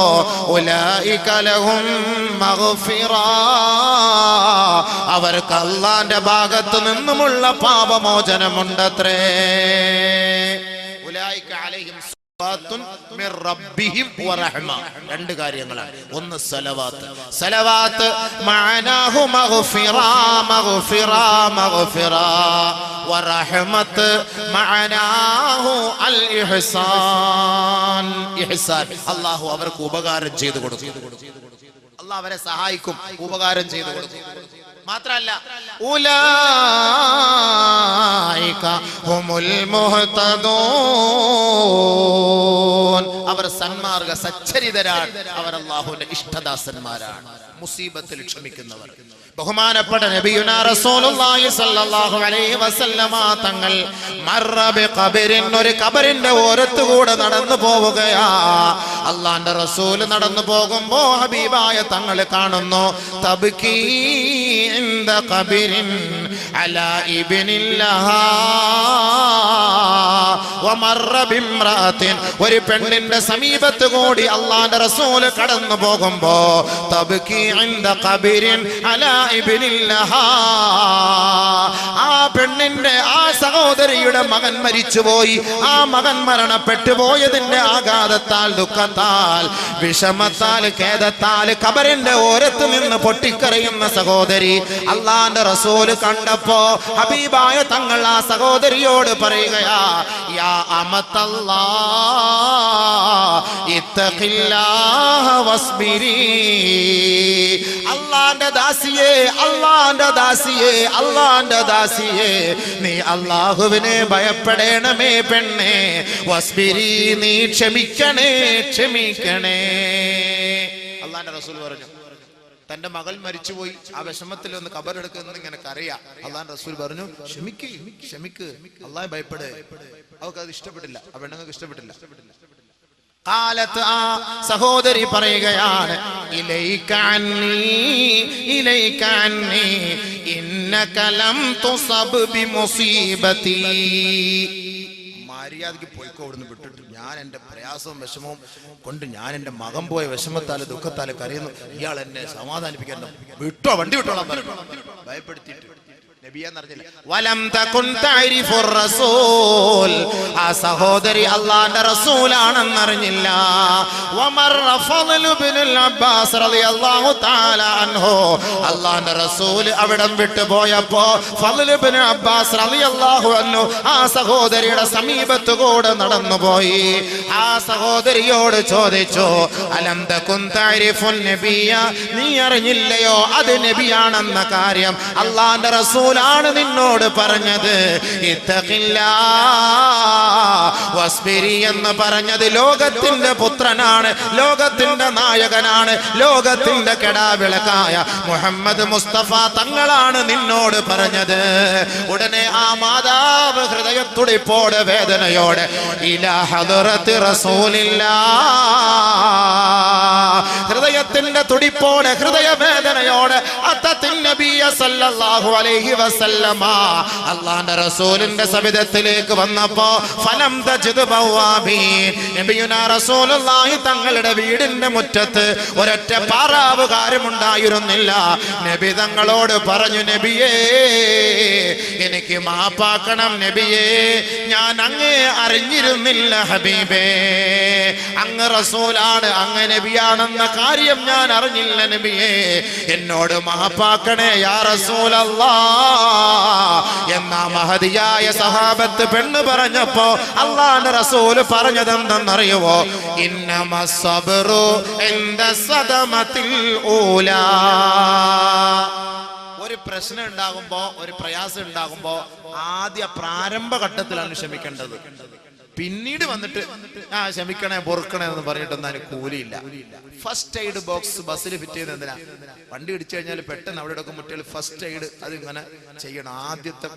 ഉലൈക ലഹും മഗ്ഫിറ. അവർക്ക് അല്ലാഹുവിന്റെ ഭാഗത്ത് നിന്നുമുള്ള പാപമോചനമുണ്ടത്രേ. ഉലൈക അലൈഹിം സ്വലവാത്തുൻ മിർ റബ്ബിഹിം വറഹ്മ. രണ്ട് കാര്യങ്ങളാണ്. ഒന്ന് സലവാത്ത്. സലവാത്ത് മഅനാഹു മഗ്ഫിറ, മഗ്ഫിറ, മഗ്ഫിറ. വറഹ്മത്ത് മഅനാഹു അൽ ഇഹ്സാൻ, ഇഹ്സാൻ. അല്ലാഹു അവർക്ക് ഉപകാരം ചെയ്തു കൊടുക്കും. അല്ലാഹു അവരെ സഹായിക്കും, ഉപകാരം ചെയ്തു കൊടുക്കും. മാത്രല്ല ഉലൈക ഹുമുൽ മുഹ്തദൂൻ. അവർ സന്മാർഗ സച്ചരിതരാണ്. അവർ അല്ലാഹുവിന്റെ ഇഷ്ടദാസന്മാരാണ്, മുസീബത്തിൽ ക്ഷമിക്കുന്നവർ. ബഹുമാനപ്പെട്ട നബിയുനാ റസൂലുള്ളാഹി സ്വല്ലല്ലാഹു അലൈഹി വസല്ലമ തങ്ങൾ മർറ ബിഖബരിൻ, ഒരു ഖബറിന്റെ ഓരത്തുകൂടെ നടന്നു പോവുകയാ. അല്ലാഹുവിന്റെ റസൂൽ നടന്നു പോകുമ്പോ ഹബീബായ തങ്ങൾ കാണുന്നു, തബ്കീ ഇൻദ ഖബരിൻ അലാ ഇബ്നില്ലഹാ വമർറ ബിംറഅത്തിൻ. ഒരു പെണ്ണിന്റെ സമീപത്ത് കൂടി അല്ലാഹുവിന്റെ റസൂൽ കടന്നു പോകുമ്പോ തബ്കീ ഇൻദ ഖബരിൻ അലാ ഇബ്നില്ലഹാ. ആ പെണ്ണിന്റെ, ആ സഹോദരിയുടെ മകൻ മരിച്ചുപോയി. ആ മകൻ മരണപ്പെട്ടു പോയതിന്റെ ആഘാതത്താൽ, ദുഃഖത്താൽ, വിഷമത്താൽ, ഖേദത്താൽ ഖബറിന്റെ ഓരത്ത് നിന്ന് പൊട്ടിക്കരയുന്ന സഹോദരി അല്ലാഹുവിന്റെ റസൂൽ കണ്ടപ്പോ ഹബീബായ തങ്ങൾ ആ സഹോദരിയോട് പറയുകയാ, യാ അമത്തല്ലാഹ് ഇത്തഖില്ലാഹ വസ്ബിരി. അല്ലാഹുവിന്റെ ദാസിയേ, അല്ലാഹുവിന്റെ ദാസിയേ, അല്ലാഹുവിന്റെ ദാസിയേ, നീ അല്ലാഹുവിനെ ഭയപ്പെടണമേ പെണ്ണേ. വസ്ബിരി, നീ ക്ഷമിക്കണേ, ക്ഷമിക്കണേ. അല്ലാഹുവിന്റെ റസൂൽ പറഞ്ഞു, തന്റെ മകൾ മരിച്ചുപോയി, ആ വിഷമത്തിൽ ഒന്ന് ഖബറെടുക്കുന്ന ഇങ്ങനെ കരയാ. അല്ലാഹുവിന്റെ റസൂൽ പറഞ്ഞു, ക്ഷമിക്ക്, ക്ഷമിക്ക്, അല്ലാഹുവെ ഭയപ്പെട്. അവർക്ക് അത് ഇഷ്ടപ്പെട്ടില്ല, ആ പെണ്ണുങ്ങൾക്ക് ഇഷ്ടപ്പെട്ടില്ല. കാലത്ത് ആ സഹോദരി പറയുകയാണ്, ഇലൈക അന്നി, ഇലൈക അന്നി ഇന്നക ലം തുസബ് ബിമുസീബതി. മര്യാദയ്ക്ക് പോയിക്കോ, അവിടുന്ന് വിട്ടിട്ട്. ഞാൻ എന്റെ പ്രയാസവും വിഷമവും കൊണ്ട് ഞാൻ എന്റെ മകൻ പോയ വിഷമത്താല് ദുഃഖത്താല് കരയുന്നു, ഇയാൾ എന്നെ സമാധാനിപ്പിക്കാൻ വിട്ടോ, വണ്ടി വിട്ടോളാം ഭയപ്പെടുത്തിയിട്ട്. വലം തകുൻ തഅരിഫുർ റസൂൽ. ആ സഹോദരി അല്ലാഹുവിന്റെ റസൂലാണെന്നറിഞ്ഞില്ല. വമർറ ഫളൽ ഇബ്നുൽ അബ്ബാസ് റളിയല്ലാഹു തആല അൻഹു. അല്ലാഹുവിന്റെ റസൂൽ അവിടം വിട്ടു പോയപ്പോ ഫളൽ ഇബ്നു അബ്ബാസ് റളിയല്ലാഹു അൻഹു ആ സഹോദരിയുടെ സമീപത്ത് കൂടെ നടന്നുപോയി. ആ സഹോദരിയോട് ചോദിച്ചു, അലം തകുൻ തഅരിഫുൻ നബിയ, നീ അറിഞ്ഞില്ലയോ അത് നബിയാണെന്ന കാര്യം? അല്ലാഹുവിന്റെ റസൂൽ ആണ് നിന്നോട് പറഞ്ഞത്. ഇത്തഖില്ലാഹ് വസ്ബിരി എന്ന് പറഞ്ഞത് ലോകത്തിന്റെ പുത്രനാണ്, ലോകത്തിന്റെ നായകനാണ്, ലോകത്തിന്റെ കെടാവിളക്കായ മുഹമ്മദ് മുസ്തഫ തങ്ങളാണ് നിന്നോട് പറഞ്ഞത്. ഉടനെ ആ മാതാവ് ഹൃദയത്തുടിപ്പോടെ, വേദനയോടെ ഇലാ ഹദറത്തി റസൂലില്ലാഹ്, ഹൃദയത്തിന്റെ തുടിപ്പോടെ, ഹൃദയവേദനയോടെ അത്തത്തിൻ നബിയ സല്ലല്ലാഹു അലൈഹി വസല്ലമ അല്ലാഹുവിന്റെ റസൂലിന്റെ സവിധത്തിലേക്ക് വന്നപ്പോ ഫലം തജിദ് ബവാബീൻ നബിയുനാ റസൂലുള്ളാഹി തങ്ങളുടെ വീടിന്റെ മുറ്റത്ത് ഒരൊറ്റ പാറാവുകാരും ഉണ്ടായിരുന്നില്ല. നബി തങ്ങളോട് പറഞ്ഞു, നബിയേ എനിക്ക് മാപ്പാക്കണം നബിയേ, ഞാൻ അങ്ങേ അറിഞ്ഞിരുന്നില്ല ഹബീബേ, അങ്ങ് റസൂലാണ്, അങ്ങ് നബിയാണെന്ന കാര്യം ഞാൻ അറിഞ്ഞില്ല നബിയേ, എന്നോട് മാപ്പാക്കണേ യാ റസൂലല്ലാഹ് എന്നാ മഹദിയായ സഹാബത്ത് പെണ്ണ് പറഞ്ഞപ്പോ അല്ലാഹുവിന്റെ റസൂൽ പറഞ്ഞതെന്തെന്നറിയുവോ? ഇന്നമസ് സബ്റു ഇൻദ സദമത്തിൽ ഊലാ. ഒരു പ്രശ്നം ഉണ്ടാകുമ്പോ, ഒരു പ്രയാസം ഉണ്ടാകുമ്പോ ആദ്യ പ്രാരംഭ ഘട്ടത്തിലാണ് ക്ഷമിക്കേണ്ടത്. പിന്നീട് വന്നിട്ട് ക്ഷമിക്കണേ പൊറുക്കണേ എന്ന് പറഞ്ഞിട്ട് എന്നാലും കൂലിയില്ല. ഫസ്റ്റ് എയ്ഡ് ബോക്സ് ബസ്സിൽ ഫിറ്റ് ചെയ്ത് എന്തിനാ? വണ്ടി ഇടിച്ചു കഴിഞ്ഞാൽ പെട്ടെന്ന് അവിടെ ഇടക്കും മുട്ടിയാൽ ഫസ്റ്റ് എയ്ഡ് അത് ഇങ്ങനെ ചെയ്യണം. ആദ്യത്തെ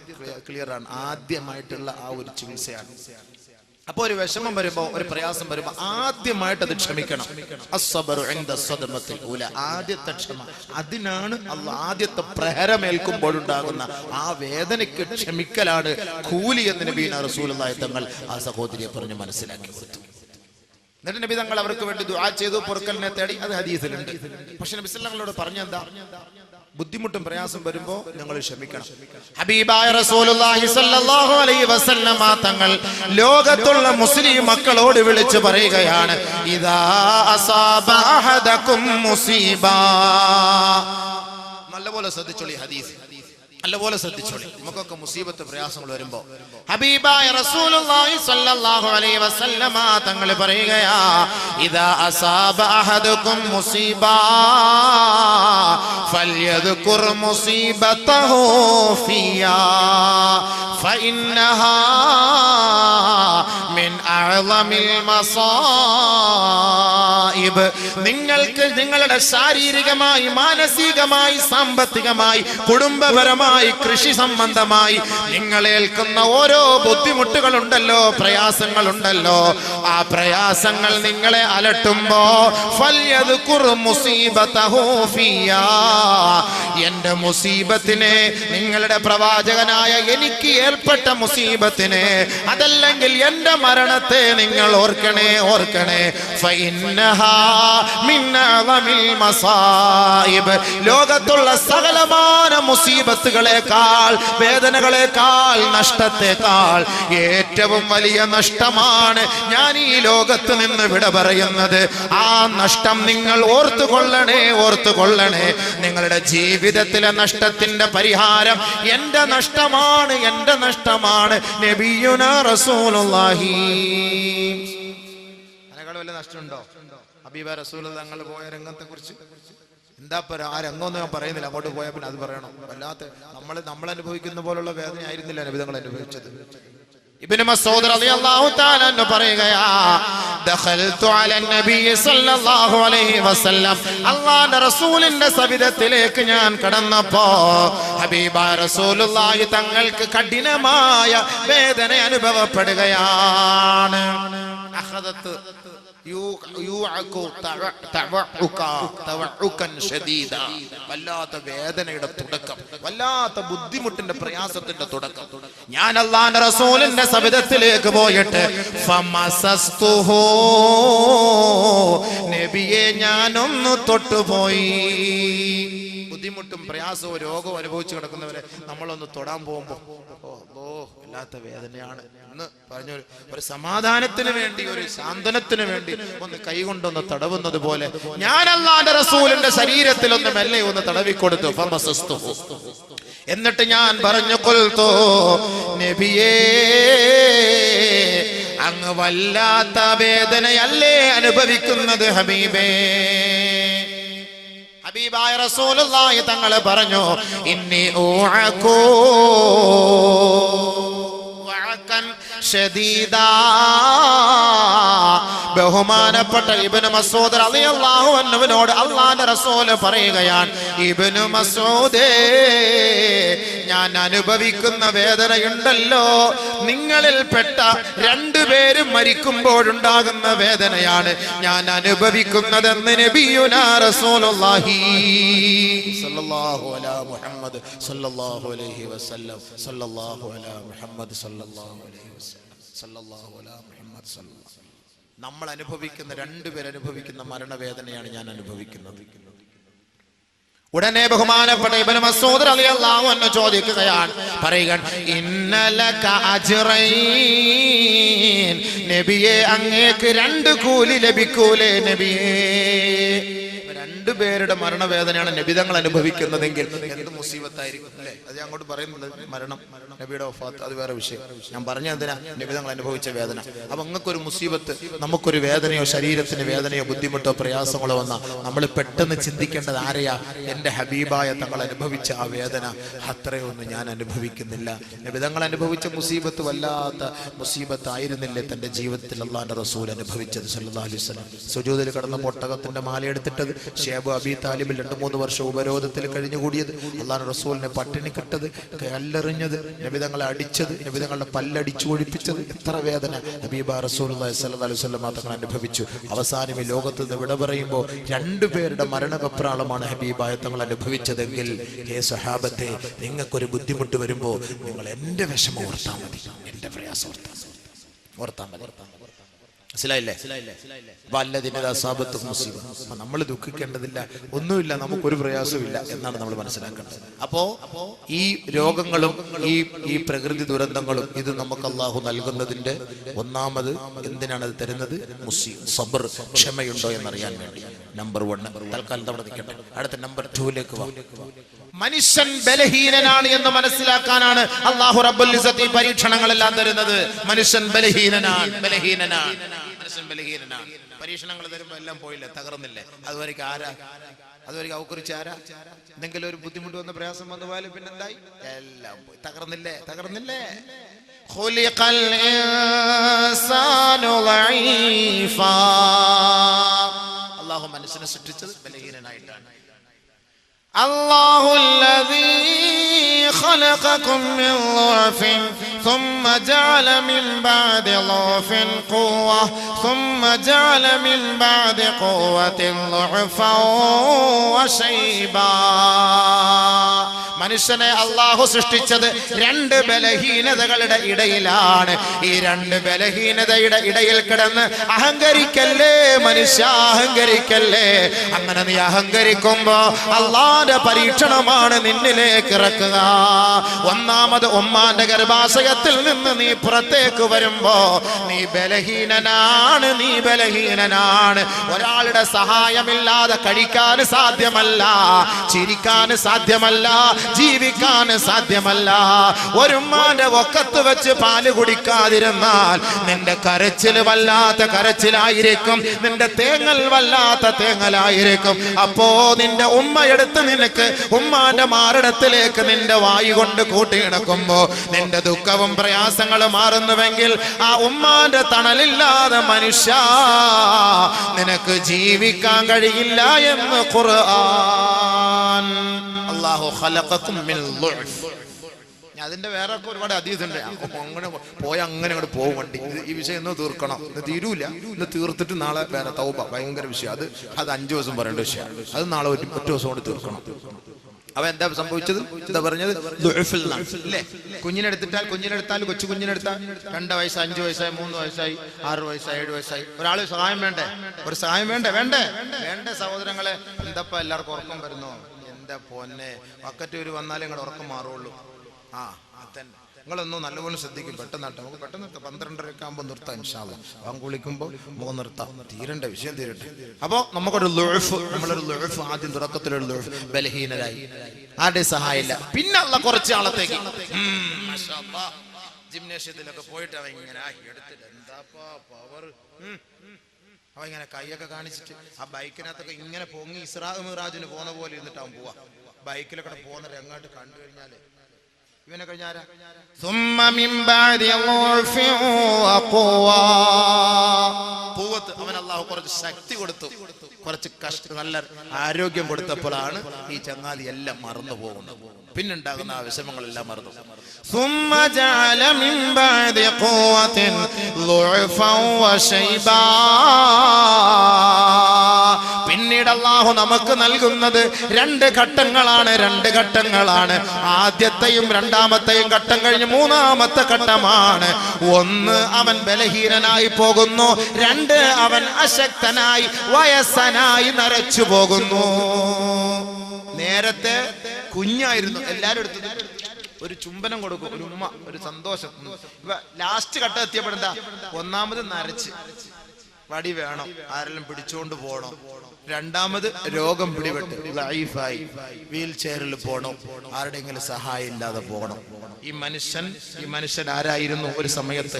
ക്ലിയർ ആണ്, ആദ്യമായിട്ടുള്ള ആ ഒരു ചികിത്സയാണ്. അപ്പൊ ഒരു വിഷമം വരുമ്പോ, ഒരു പ്രയാസം വരുമ്പോ ആദ്യമായിട്ട് അത് ക്ഷമിക്കണം. അസ്സബ്റു ഇൻദ സദമത്തിൽ ഊല, ആദ്യത്തെ ക്ഷമ. അതിനാണ് അല്ലാഹ് ആദ്യത്തെ പ്രഹരമേൽക്കുമ്പോഴുണ്ടാകുന്ന ആ വേദനയ്ക്ക് ക്ഷമിക്കലാണ് കൂലി എന്ന് നബിയുനാ റസൂലുള്ളാഹി തങ്ങൾ ആ സഹോദരിയെ പറഞ്ഞ് മനസ്സിലാക്കി കൊടുത്തു. എന്നിട്ട് നബി തങ്ങൾ അവർക്ക് വേണ്ടി ദുആ ചെയ്തു, പൊറുക്കലിനെ തേടി. അത് ഹദീസിലുണ്ട്. പക്ഷെ നബി സല്ലല്ലാഹു അലൈഹി വസല്ലം പറഞ്ഞെന്താ? ബുദ്ധിമുട്ടും പ്രയാസം വരുമ്പോ ഞങ്ങൾ ക്ഷമിക്കണം. ഹബീബായ റസൂലുള്ളാഹി സ്വല്ലല്ലാഹു അലൈഹി വസല്ലമ തങ്ങൾ ലോകത്തുള്ള മുസ്ലിം മക്കളോട് വിളിച്ചു പറയുകയാണ്, ഇദാ അസാബ അഹദകും മുസീബ. നല്ലപോലെ ശ്രദ്ധിച്ചോളി ഹദീസ്, നല്ലപോലെ ശ്രദ്ധിച്ചോളി. നമുക്കൊക്കെ മുസീബത്ത് പ്രയാസങ്ങൾ വരുമ്പോ ഹബീബായ റസൂലുള്ളാഹി സ്വല്ലല്ലാഹു അലൈഹി വസല്ലമ തങ്ങൾ പറയുകയാ, ഇദാ അസാബ അഹദകും മുസീബ ഫൽയദ്കുർ മുസീബതഹു ഫിയാ ഫഇന്നഹാ മിൻ അഅ്ളമിൽ മസായിബ്. നിങ്ങൾക്ക് നിങ്ങളുടെ ശാരീരികമായി, മാനസികമായി, സാമ്പത്തികമായി, കുടുംബപരമായി, കൃഷി സംബന്ധമായി നിങ്ങളേൽക്കുന്ന ഓരോ ബുദ്ധിമുട്ടുകളുണ്ടല്ലോ, പ്രയാസങ്ങളുണ്ടല്ലോ, ആ പ്രയാസങ്ങൾ നിങ്ങളെ അലട്ടുമ്പോ ഫൽയദ്കുർ മുസീബതഹു ഫിയാ, എന്റെ മുസീബത്തിനെ, നിങ്ങളുടെ പ്രവാചകനായ എനിക്ക് ഏർപ്പെട്ട മുസീബത്തിനെ, അതല്ലെങ്കിൽ എന്റെ മരണത്തെ നിങ്ങൾ ഓർക്കണേ, ഓർക്കണേ. ഫഇന്നഹാ മിൻ അഅ്ളമിൽ മസായിബ്. ലോകത്തുള്ള സകലമാന മുസീബത്തുകളെക്കാൾ, വേദനകളെക്കാൾ, നഷ്ടത്തെക്കാൾ ഏറ്റവും വലിയ നഷ്ടമാണ് ഞാൻ ഈ ലോകത്ത് നിന്ന് വിട പറയുന്നത്. ആ നഷ്ടം നിങ്ങൾ ഓർത്തുകൊള്ളണേ, ഓർത്തുകൊള്ളണേ. നിങ്ങളുടെ ജീവിതത്തിലെ നഷ്ടത്തിന്റെ പരിഹാരം എന്റെ നഷ്ടമാണ്, എന്റെ നഷ്ടമാണ്. നബിയുനാ റസൂലുള്ളാഹി. അതിനേക്കാൾ വല്ല നഷ്ടമുണ്ടോ? ഹബീബ റസൂൽ തങ്ങൾ പോയ രംഗത്തെ കുറിച്ച് എന്താ ആ രംഗമൊന്നും ഞാൻ പറയുന്നില്ല, അങ്ങോട്ട് പോയാൽ പിന്നെ അത് പറയണം. വല്ലാത്ത നമ്മൾ അനുഭവിക്കുന്ന പോലുള്ള വേദന ആയിരുന്നില്ല നബി തങ്ങൾ അനുഭവിച്ചത്. ഇബ്നു മസ്ഊദ് റളിയല്ലാഹു തആല അൻഹു പറയുകയാ, ദഖൽതു അലൻ നബി സല്ലല്ലാഹു അലൈഹി വസല്ലം, അല്ലാഹുവിന്റെ റസൂലിന്റെ സവിധത്തിലേക്ക് ഞാൻ കടന്നപ്പോ ഹബീബായ റസൂലുള്ളാഹി തങ്ങൾക്ക് കഠിനമായ വേദന അനുഭവപ്പെടുകയാണ്. അഖദത്ത് വല്ലാത്ത വേദനയുടെ തുടക്കം, വല്ലാത്ത ബുദ്ധിമുട്ടിന്റെ പ്രയാസത്തിന്റെ തുടക്കം. ഞാൻ അല്ലാഹുവിന്റെ റസൂലിന്റെ സവിധത്തിലേക്ക് പോയിട്ട് ഫമസസ്തുഹു, നബിയെ ഞാനൊന്ന് തൊട്ടുപോയി. ബുദ്ധിമുട്ടും പ്രയാസവും രോഗവും അനുഭവിച്ചു കിടക്കുന്നവരെ നമ്മളൊന്ന് തൊടാൻ പോകുമ്പോ വല്ലാത്ത വേദനയാണ് എന്ന് പറഞ്ഞു. ഒരു സമാധാനത്തിന് വേണ്ടി, ഒരു സാന്ത്വനത്തിന് വേണ്ടി ഒന്ന് കൈകൊണ്ടൊന്ന് തടവുന്നത് പോലെ ഞാൻ അല്ലാഹുവിന്റെ റസൂലിന്റെ ശരീരത്തിൽ ഒന്ന് മെല്ലെ ഒന്ന് തടവിക്കൊടുത്തു. ഫമസസ്തുഹു. എന്നിട്ട് ഞാൻ പറഞ്ഞു, ഖുൽതു, നബിയേ അങ്ങ് വല്ലാത്ത വേദനയല്ലേ അനുഭവിക്കുന്നത് ഹബീബേ? ഹബീബായ റസൂലുള്ളാഹി തങ്ങൾ പറഞ്ഞു, ഇന്നി ഊഅകൂ വഅകൻ ശദീദാ ബഹുമാനപ്പെട്ട ഇബ്നു മസ്ഊദ് റളിയല്ലാഹു അൻഹുവിനോട് അല്ലാഹുവിന്റെ റസൂൽ പറയുകയാണ്, ഇബ്നു മസ്ഊദേ, ഞാൻ അനുഭവിക്കുന്ന വേദനയുണ്ടല്ലോ, നിങ്ങളിൽ പെട്ട രണ്ടുപേരും മരിക്കുമ്പോഴുണ്ടാകുന്ന വേദനയാണ് ഞാൻ അനുഭവിക്കുന്നതെന്ന് നബിയുനാ റസൂലുള്ളാഹി സല്ലല്ലാഹു അലാ മുഹമ്മദ് സല്ലല്ലാഹു അലൈഹി വസല്ലം സല്ലല്ലാഹു അലാ മുഹമ്മദ് സല്ലല്ലാഹു അലൈഹി വസല്ലം സല്ലല്ലാഹു അലാ മുഹമ്മദ് സല്ലല്ലാഹു. നമ്മൾ അനുഭവിക്കുന്ന രണ്ടുപേരനുഭവിക്കുന്ന മരണവേദനയാണ് ഞാൻ അനുഭവിക്കുന്നത്. ഉടനെ ബഹുമാനപ്പെട്ട ഇബ്നു മസ്ഊദ് റളിയല്ലാഹു അൻഹു ചോദിക്കുകയാണ്, പറയുകയാണ്, ഇന്നലക അജ്റൈൻ, നബിയെ അങ്ങേക്ക് രണ്ട് കൂലി ലഭിക്കൂലേ നബിയേ? രണ്ടുപേരുടെ മരണവേദനയാണ് നബിതങ്ങൾ അനുഭവിക്കുന്നതെങ്കിൽ എന്ത് മുസീബത്തായിരിക്കും അല്ലേ? അത് ഞാൻ അങ്ങോട്ട് പറയുന്നത് മരണം, നബിയുടെ വഫാത്ത്, അത് വേറെ വിഷയം. ഞാൻ പറഞ്ഞ എന്തിനാ? നബിതങ്ങൾ അനുഭവിച്ച വേദന. അപ്പൊ അങ്ങക്കൊരു മുസീബത്ത്, നമുക്കൊരു വേദനയോ ശരീരത്തിന് വേദനയോ ബുദ്ധിമുട്ടോ പ്രയാസങ്ങളോ വന്നാൽ നമ്മൾ പെട്ടെന്ന് ചിന്തിക്കേണ്ടത് ആരെയാ? എൻ്റെ ഹബീബായ തങ്ങൾ അനുഭവിച്ച ആ വേദന അത്രയൊന്നും ഞാൻ അനുഭവിക്കുന്നില്ല. നബിതങ്ങൾ അനുഭവിച്ച മുസീബത്ത് വല്ലാത്ത മുസീബത്തായിരുന്നില്ലേ തൻ്റെ ജീവിതത്തിൽ അല്ലാഹുവിന്റെ റസൂൽ അനുഭവിച്ചത് സല്ലല്ലാഹു അലൈഹി വസല്ലം? സുജൂദിൽ കിടന്ന ഒട്ടകത്തിന്റെ മാലയെടുത്തിട്ടത്, ഷേബ് അബി താലിബിൽ 2-3 വർഷം ഉപരോധത്തിൽ കഴിഞ്ഞുകൂടിയത്, അല്ലാഹുവിന്റെ റസൂലിനെ പട്ടിണി കിട്ടത്, കല്ലെറിഞ്ഞത്, നബിതങ്ങളെ അടിച്ചത്, നബിതങ്ങളുടെ പല്ലടിച്ചു ഒഴിപ്പിച്ചത്, എത്ര വേദന ഹബീബ റസൂലുള്ളാഹി സ്വല്ലല്ലാഹു അലൈഹി വസല്ലം തങ്ങൾ അനുഭവിച്ചു. അവസാനം ഈ ലോകത്ത് നിന്ന് വിട പറയുമ്പോൾ രണ്ടുപേരുടെ മരണകപ്രാളമാണ് ഹബീബായ തങ്ങൾ അനുഭവിച്ചതെങ്കിൽ, ഹേ സഹാബത്തെ, നിങ്ങൾക്കൊരു ബുദ്ധിമുട്ട് വരുമ്പോൾ നിങ്ങൾ എൻ്റെ വിഷമം ഓർത്താൽ മതി, എൻ്റെ പ്രയാസം ഓർത്താൽ മതി. മനസ്സിലായില്ലേ? നമ്മൾ ദുഃഖിക്കേണ്ടതില്ല, ഒന്നുമില്ല, നമുക്കൊരു പ്രയാസമില്ല എന്നാണ് നമ്മൾ മനസ്സിലാക്കേണ്ടത്. അപ്പോ ഈ രോഗങ്ങളും ഈ പ്രകൃതി ദുരന്തങ്ങളും ഇത് നമുക്ക് അല്ലാഹു നൽകുന്നതിന്റെ ഒന്നാമത് എന്തിനാണ് അത് തരുന്നത്? സബർ, ക്ഷമയുണ്ടോ എന്നറിയാൻ വേണ്ടി. നമ്പർ 1 തൽക്കാലം അവിടെ നിൽക്കട്ടെ. അടുത്ത നമ്പർ 2ലേക്ക് വാ. മനുഷ്യൻ ബലഹീനനാണ് എന്ന് മനസ്സിലാക്കാനാണ് അല്ലാഹു റബ്ബുൽ ഇസ്സത്ത് ഈ പരീക്ഷണങ്ങളെല്ലാം തരുന്നത്. മനുഷ്യൻ ബലഹീനനാണ്. പരീക്ഷണങ്ങൾ തരുമ്പോ എല്ലാം പോയില്ലേ, തകർന്നില്ലേ? അതുവരെയ്ക്ക് ഔക്കുറിച്ച് ആരാ? എന്തെങ്കിലും ഒരു ബുദ്ധിമുട്ട് വന്ന പ്രയാസം വന്നു പോയാലും പിന്നെന്തായി? എല്ലാം പോയി, തകർന്നില്ലേ? ഖുലിഖൽ ഇൻസാനു ളഈഫാ. അല്ലാഹു മനുഷ്യനെ സൃഷ്ടിച്ചത് ബലഹീനനായിട്ടാണ്. അല്ലാഹു അല്ലദീ ഖലഖകും മിൻ ളഅഫിൻ ثم جعل من بعد ضعف قوة ثم جعل من بعد قوة ضعفا وشيبا. മനുഷ്യനെ അല്ലാഹു സൃഷ്ടിച്ചത് രണ്ട് ബലഹീനതകളുടെ ഇടയിലാണ്. ഈ രണ്ട് ബലഹീനതയുടെ ഇടയിൽ കിടന്ന് അഹങ്കരിക്കല്ലേ മനുഷ്യ, അഹങ്കരിക്കല്ലേ. അങ്ങനെ നീ അഹങ്കരിക്കുമ്പോ അല്ലാഹുവിന്റെ പരീക്ഷണമാണ് നിന്നിലേക്ക് ഇറക്കുക. ഒന്നാമത് ഉമ്മാന്റെ ഗർഭാശയത്തിൽ നിന്ന് നീ പുറത്തേക്ക് വരുമ്പോ നീ ബലഹീനനാണ്. ഒരാളുടെ സഹായമില്ലാതെ കഴിക്കാൻ സാധ്യമല്ല, ചിരിക്കാൻ സാധ്യമല്ല, ജീവിക്കാൻ സാധ്യമല്ല. ഒരുമ്മാന്റെ ഒക്കത്ത് വെച്ച് പാല് കുടിക്കാതിരുന്നാൽ നിന്റെ കരച്ചിൽ വല്ലാത്ത കരച്ചിലായിരിക്കും, നിന്റെ തേങ്ങൽ വല്ലാത്ത തേങ്ങലായിരിക്കും. അപ്പോ നിന്റെ ഉമ്മയെടുത്ത് നിനക്ക് ഉമ്മാന്റെ മാറിടത്തിലേക്ക് നിന്റെ വായു കൊണ്ട് കൂട്ടിയിണക്കുമ്പോ നിന്റെ ദുഃഖവും പ്രയാസങ്ങളും മാറുന്നുവെങ്കിൽ ആ ഉമ്മാന്റെ തണലില്ലാതെ മനുഷ്യ നിനക്ക് ജീവിക്കാൻ കഴിയില്ല എന്ന് ഖുർആൻ. അല്ലാഹു ഖലഖകും മിൻ ളുഅഫ്. അതിന്റെ വേറെ ഒരുപാട് അതീതുണ്ട്. അങ്ങനെ പോയ അങ്ങനെ അങ്ങോട്ട് പോകും വണ്ടി. ഈ വിഷയം ഇന്ന് തീർക്കണം, ഇന്ന് തീരൂല. ഇന്ന് തീർത്തിട്ട് നാളെ വേറെ തൗബ, ഭയങ്കര വിഷയം. അത് 5 ദിവസം പറയേണ്ട വിഷയം. അത് നാളെ ഒറ്റ ദിവസം കൊണ്ട് തീർക്കണം. അവ എന്താ സംഭവിച്ചത്? എന്താ പറഞ്ഞത്? അല്ലേ? കുഞ്ഞിനെടുത്താൽ കൊച്ചു കുഞ്ഞിനെടുത്താൽ 2 വയസ്സ് 5 വയസ്സായി 3 വയസ്സായി 6 വയസ്സായി 7 വയസ്സായി ഒരാൾ സഹായം വേണ്ടേ? ഒരു സഹായം വേണ്ടേ സഹോദരങ്ങളെ. എന്തപ്പ എല്ലാവർക്കും ഉറക്കം വരുന്നോ? എന്താ പൊന്നെ, വക്കറ്റ് ഒരു വന്നാലേ നിങ്ങളുടെ ഉറക്കം മാറുള്ളൂ. അതന്നെ, നിങ്ങളൊന്നും നല്ലപോലെ ശ്രദ്ധിക്കും. പെട്ടെന്ന് 12:30 ആകുമ്പോൾ നിർത്താം ഇൻഷാ അല്ലാഹ്. വാങ്ങ് കുളിക്കുമ്പോൾ മുഖം നിർത്താം. വിഷയം തീരട്ടെ. അപ്പൊ നമുക്കൊരു നമ്മളൊരു ആദ്യം തുടക്കത്തിലൊരു ബലഹീനരായി, ആരുടെ സഹായമില്ല. പിന്നെ ഉള്ള കുറച്ച് ആളത്തേക്ക് ജിംനേഷ്യത്തിലൊക്കെ പോയിട്ട് അവ ഇങ്ങനെ എടുത്തിട്ട് എന്താപ്പാ പവർ, അവ ഇങ്ങനെ കൈയൊക്കെ കാണിച്ചിട്ട് ആ ബൈക്കിനകത്തൊക്കെ ഇങ്ങനെ പൊങ്ങി ഇസ്രാ മിറാജിന് പോകുന്ന പോലെ ഇരുന്നിട്ടാവും പോവാ. ബൈക്കിലൊക്കെ പോകുന്ന രംഗായിട്ട് കണ്ടു കഴിഞ്ഞാല് ഇവനെ കഴിഞ്ഞാരാ? ثم من بعد ضعف وقوة. അവൻ അല്ലാഹു കുറച്ച് ശക്തി കൊടുത്തു, കുറച്ച് നല്ല ആരോഗ്യം കൊടുത്തപ്പോഴാണ് ഈ ചങ്ങാതി എല്ലാം മറന്നു പോകുന്നത്. പിന്നുണ്ടാകുന്ന ആ വിഷമങ്ങളെല്ലാം മറന്നു. ثم جعل من بعد قوة ضعفا وشيبا. പിന്നീട് അല്ലാഹു നമുക്ക് നൽകുന്നത് രണ്ട് ഘട്ടങ്ങളാണ്. ആദ്യത്തെയും രണ്ടാമത്തെയും ഘട്ടം കഴിഞ്ഞ് മൂന്നാമത്തെ ഘട്ടമാണ്. ഒന്ന്, അവൻ ബലഹീനനായി പോകുന്നു. രണ്ട്, അവൻ അശക്തനായി വയസ്സനായി നരച്ചു പോകുന്നു. നേരത്തെ കുഞ്ഞായിരുന്നു, എല്ലാരും എടുത്തത് ഒരു ചുംബനം കൊടുക്കും, ഒരു ഉമ്മ, ഒരു സന്തോഷം. ലാസ്റ്റ് ഘട്ടം എത്തിയപ്പോഴെന്താ? ഒന്നാമത് നരച്ച് വടി വേണം, ആരെല്ലാം പിടിച്ചോണ്ട് പോകണം. രണ്ടാമത് രോഗം പിടിപെട്ട് ലൈഫായി വീൽ ചെയറിൽ പോകണം, ആരുടെയെങ്കിലും സഹായം ഇല്ലാതെ പോകണം. ഈ മനുഷ്യൻ ആരായിരുന്നു ഒരു സമയത്ത്?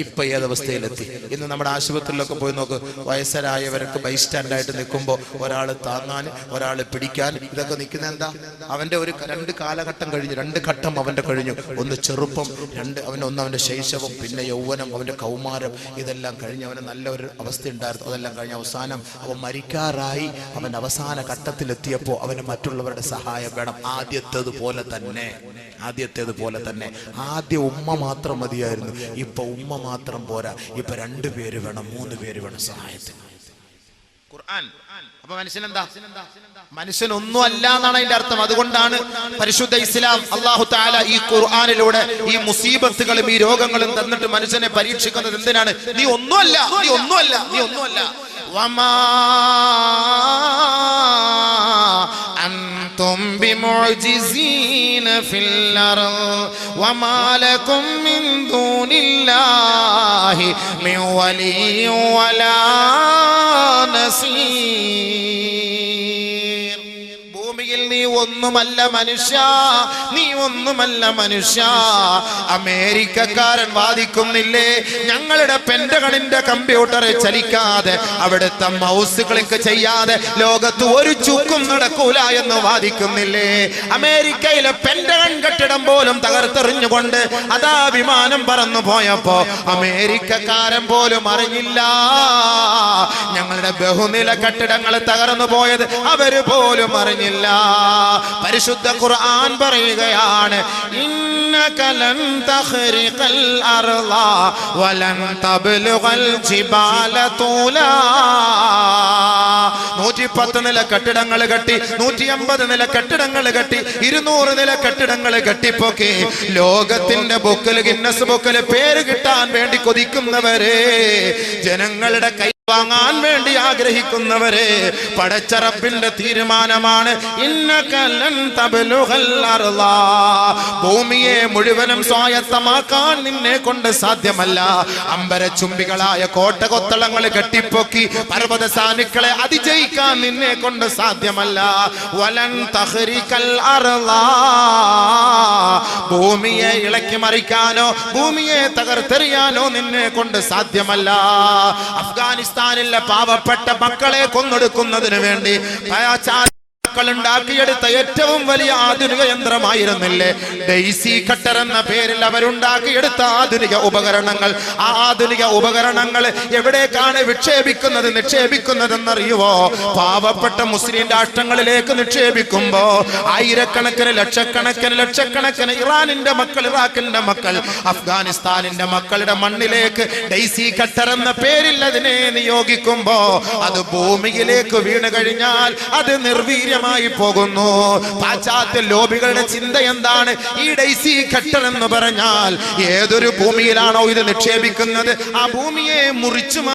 ഇപ്പൊ ഏതവസ്ഥയിലെത്തി? ഇന്ന് നമ്മുടെ ആശുപത്രിയിലൊക്കെ പോയി നോക്ക്, വയസ്സരായവർക്ക് ബൈസ്റ്റാൻഡായിട്ട് നിൽക്കുമ്പോൾ ഒരാൾ താങ്ങാൻ, ഒരാൾ പിടിക്കാൻ, ഇതൊക്കെ നിൽക്കുന്ന എന്താ? അവന്റെ രണ്ട് കാലഘട്ടം കഴിഞ്ഞു, രണ്ട് ഘട്ടം അവന്റെ കഴിഞ്ഞു. ഒന്ന് ചെറുപ്പം, അവന്റെ ശൈശവം, പിന്നെ യൗവനം, അവന്റെ കൗമാരം, ഇതെല്ലാം കഴിഞ്ഞ് അവന് നല്ല ഒരു അവസ്ഥ ഉണ്ടായിരുന്നു. അതെല്ലാം കഴിഞ്ഞ അവസാനം അവൻ മരിക്കാറായി. അവൻ അവസാന ഘട്ടത്തിലെത്തിയപ്പോൾ അവന് മറ്റുള്ളവരുടെ സഹായം വേണം. ആദ്യത്തേതുപോലെ തന്നെ ആദ്യം ഉമ്മ മാത്രം മതിയായിരുന്നു. ഇപ്പൊ ഉമ്മ മാത്രം പോരാ, ഇപ്പൊ 2 പേര് വേണം, 3 പേര് വേണം സഹായത്തിന്. ഖുർആൻ അപ്പൊ മനുഷ്യനൊന്നും അല്ല എന്നാണ് അതിന്റെ അർത്ഥം. അതുകൊണ്ടാണ് പരിശുദ്ധ ഇസ്ലാം അല്ലാഹു തആല ഈ ഖുർആനിലൂടെ ഈ മുസീബത്തുകളും ഈ രോഗങ്ങളും തന്നിട്ട് മനുഷ്യനെ പരീക്ഷിക്കുന്നത് എന്തിനാണ്? നീ ഒന്നുമല്ല. വമാ അൻതും ബിമുഅ്ജിസീന ഫിൽ അർദ് വമാ ലകും മിൻ ദൂനില്ലാഹി മിൻ വലിയ്യിൻ വലാ നസീർ. ഭൂമിയിൽ നീ ഒന്നുമല്ല മനുഷ്യ. അമേരിക്കക്കാരൻ വാദിക്കുന്നില്ലേ, ഞങ്ങളുടെ പെന്റഗണിന്റെ കമ്പ്യൂട്ടർ ചലിക്കാതെ, അവിടുത്തെ മൗസ് ക്ലിക്ക് ചെയ്യാതെ ലോകത്ത് ഒരു ചുക്കും നടക്കൂല എന്ന് വാദിക്കുന്നില്ലേ? അമേരിക്കയിലെ പെന്റഗൺ കെട്ടിടം പോലും തകർത്തെറിഞ്ഞുകൊണ്ട് അതാ വിമാനം പറന്നു പോയപ്പോ അമേരിക്കക്കാരൻ പോലും അറിഞ്ഞില്ല. ഞങ്ങളുടെ ബഹുനില കെട്ടിടങ്ങൾ തകർന്നു പോയത് അവര് പോലും അറിഞ്ഞില്ല. പരിശുദ്ധ ഖുർആൻ പറയുകയാണ്, ഇന്നക ലൻ തഖ്രിഖൽ അർള വലൻ തബ്ലുഗൽ ജിബാല തൂലാ. 110 നില കെട്ടിടങ്ങൾ കെട്ടി, 150 നില കെട്ടിടങ്ങൾ കെട്ടി, 200 നില കെട്ടിടങ്ങൾ കെട്ടിപ്പൊക്കി ലോകത്തിന്റെ ബുക്കിൽ, ഗിന്നസ് ബുക്കിൽ പേര് കിട്ടാൻ വേണ്ടി കൊതിക്കുന്നവരെ, ജനങ്ങളുടെ കൈ വാങ്ങാൻ വേണ്ടി ആഗ്രഹിക്കുന്നവരെ, പടച്ച റബ്ബിന്റെ തീരുമാനമാണ്, ഇന്നക ലൻ തബ്ലുഗൽ അർള. ഭൂമിയെ മുഴുവനും സ്വായത്തമാക്കാൻ നിന്നെ കൊണ്ട് സാധ്യമല്ല. അമ്പരചുംബികളായ കോട്ടകൊത്തളങ്ങൾ കെട്ടിപ്പൊക്കി പർവ്വത സാനുക്കളെ അതിജയിക്കാൻ നിന്നെ കൊണ്ട് സാധ്യമല്ല. വലൻ തഖ്രിഖൽ അർള. ഭൂമിയെ ഇളക്കി മറിക്കാനോ ഭൂമിയെ തകർത്തെറിയാനോ നിന്നെ കൊണ്ട് സാധ്യമല്ല. അഫ്ഗാനിസ്ഥാനിലെ പാവപ്പെട്ട മക്കളെ കൊന്നൊടുക്കുന്നതിന് വേണ്ടി ഉണ്ടാക്കിയെടുത്ത ഏറ്റവും വലിയ ആധുനിക യന്ത്രമായിരുന്നില്ലേ ഡെയ്സി കട്ടർ എന്ന പേരിൽ അവരുണ്ടാക്കിയെടുത്ത ആധുനിക ഉപകരണങ്ങൾ? ആ ആധുനിക ഉപകരണങ്ങൾ എവിടേക്കാണ് നിക്ഷേപിക്കുന്നതെന്നറിയുവോ? പാവപ്പെട്ട മുസ്ലിം രാഷ്ട്രങ്ങളിലേക്ക് നിക്ഷേപിക്കുമ്പോ ആയിരക്കണക്കിന് ലക്ഷക്കണക്കിന് ഇറാനിന്റെ മക്കൾ, ഇറാഖിന്റെ മക്കൾ, അഫ്ഗാനിസ്ഥാനിന്റെ മക്കളുടെ മണ്ണിലേക്ക് ഡെയ്സി കട്ടർ എന്ന പേരിൽ അതിനെ നിയോഗിക്കുമ്പോ അത് ഭൂമിയിലേക്ക് വീണ് കഴിഞ്ഞാൽ അത് നിർവീര്യം പോകുന്നു. പാശ്ചാത്യ ലോബികളുടെ ചിന്ത എന്താണ്? ഈ ഡെയ്സി കട്ടർ എന്ന് പറഞ്ഞാൽ ഏതൊരു ഭൂമിയിലാണോ ഇത് നിക്ഷേപിക്കുന്നത് ആ ഭൂമിയെ മുറിച്ചു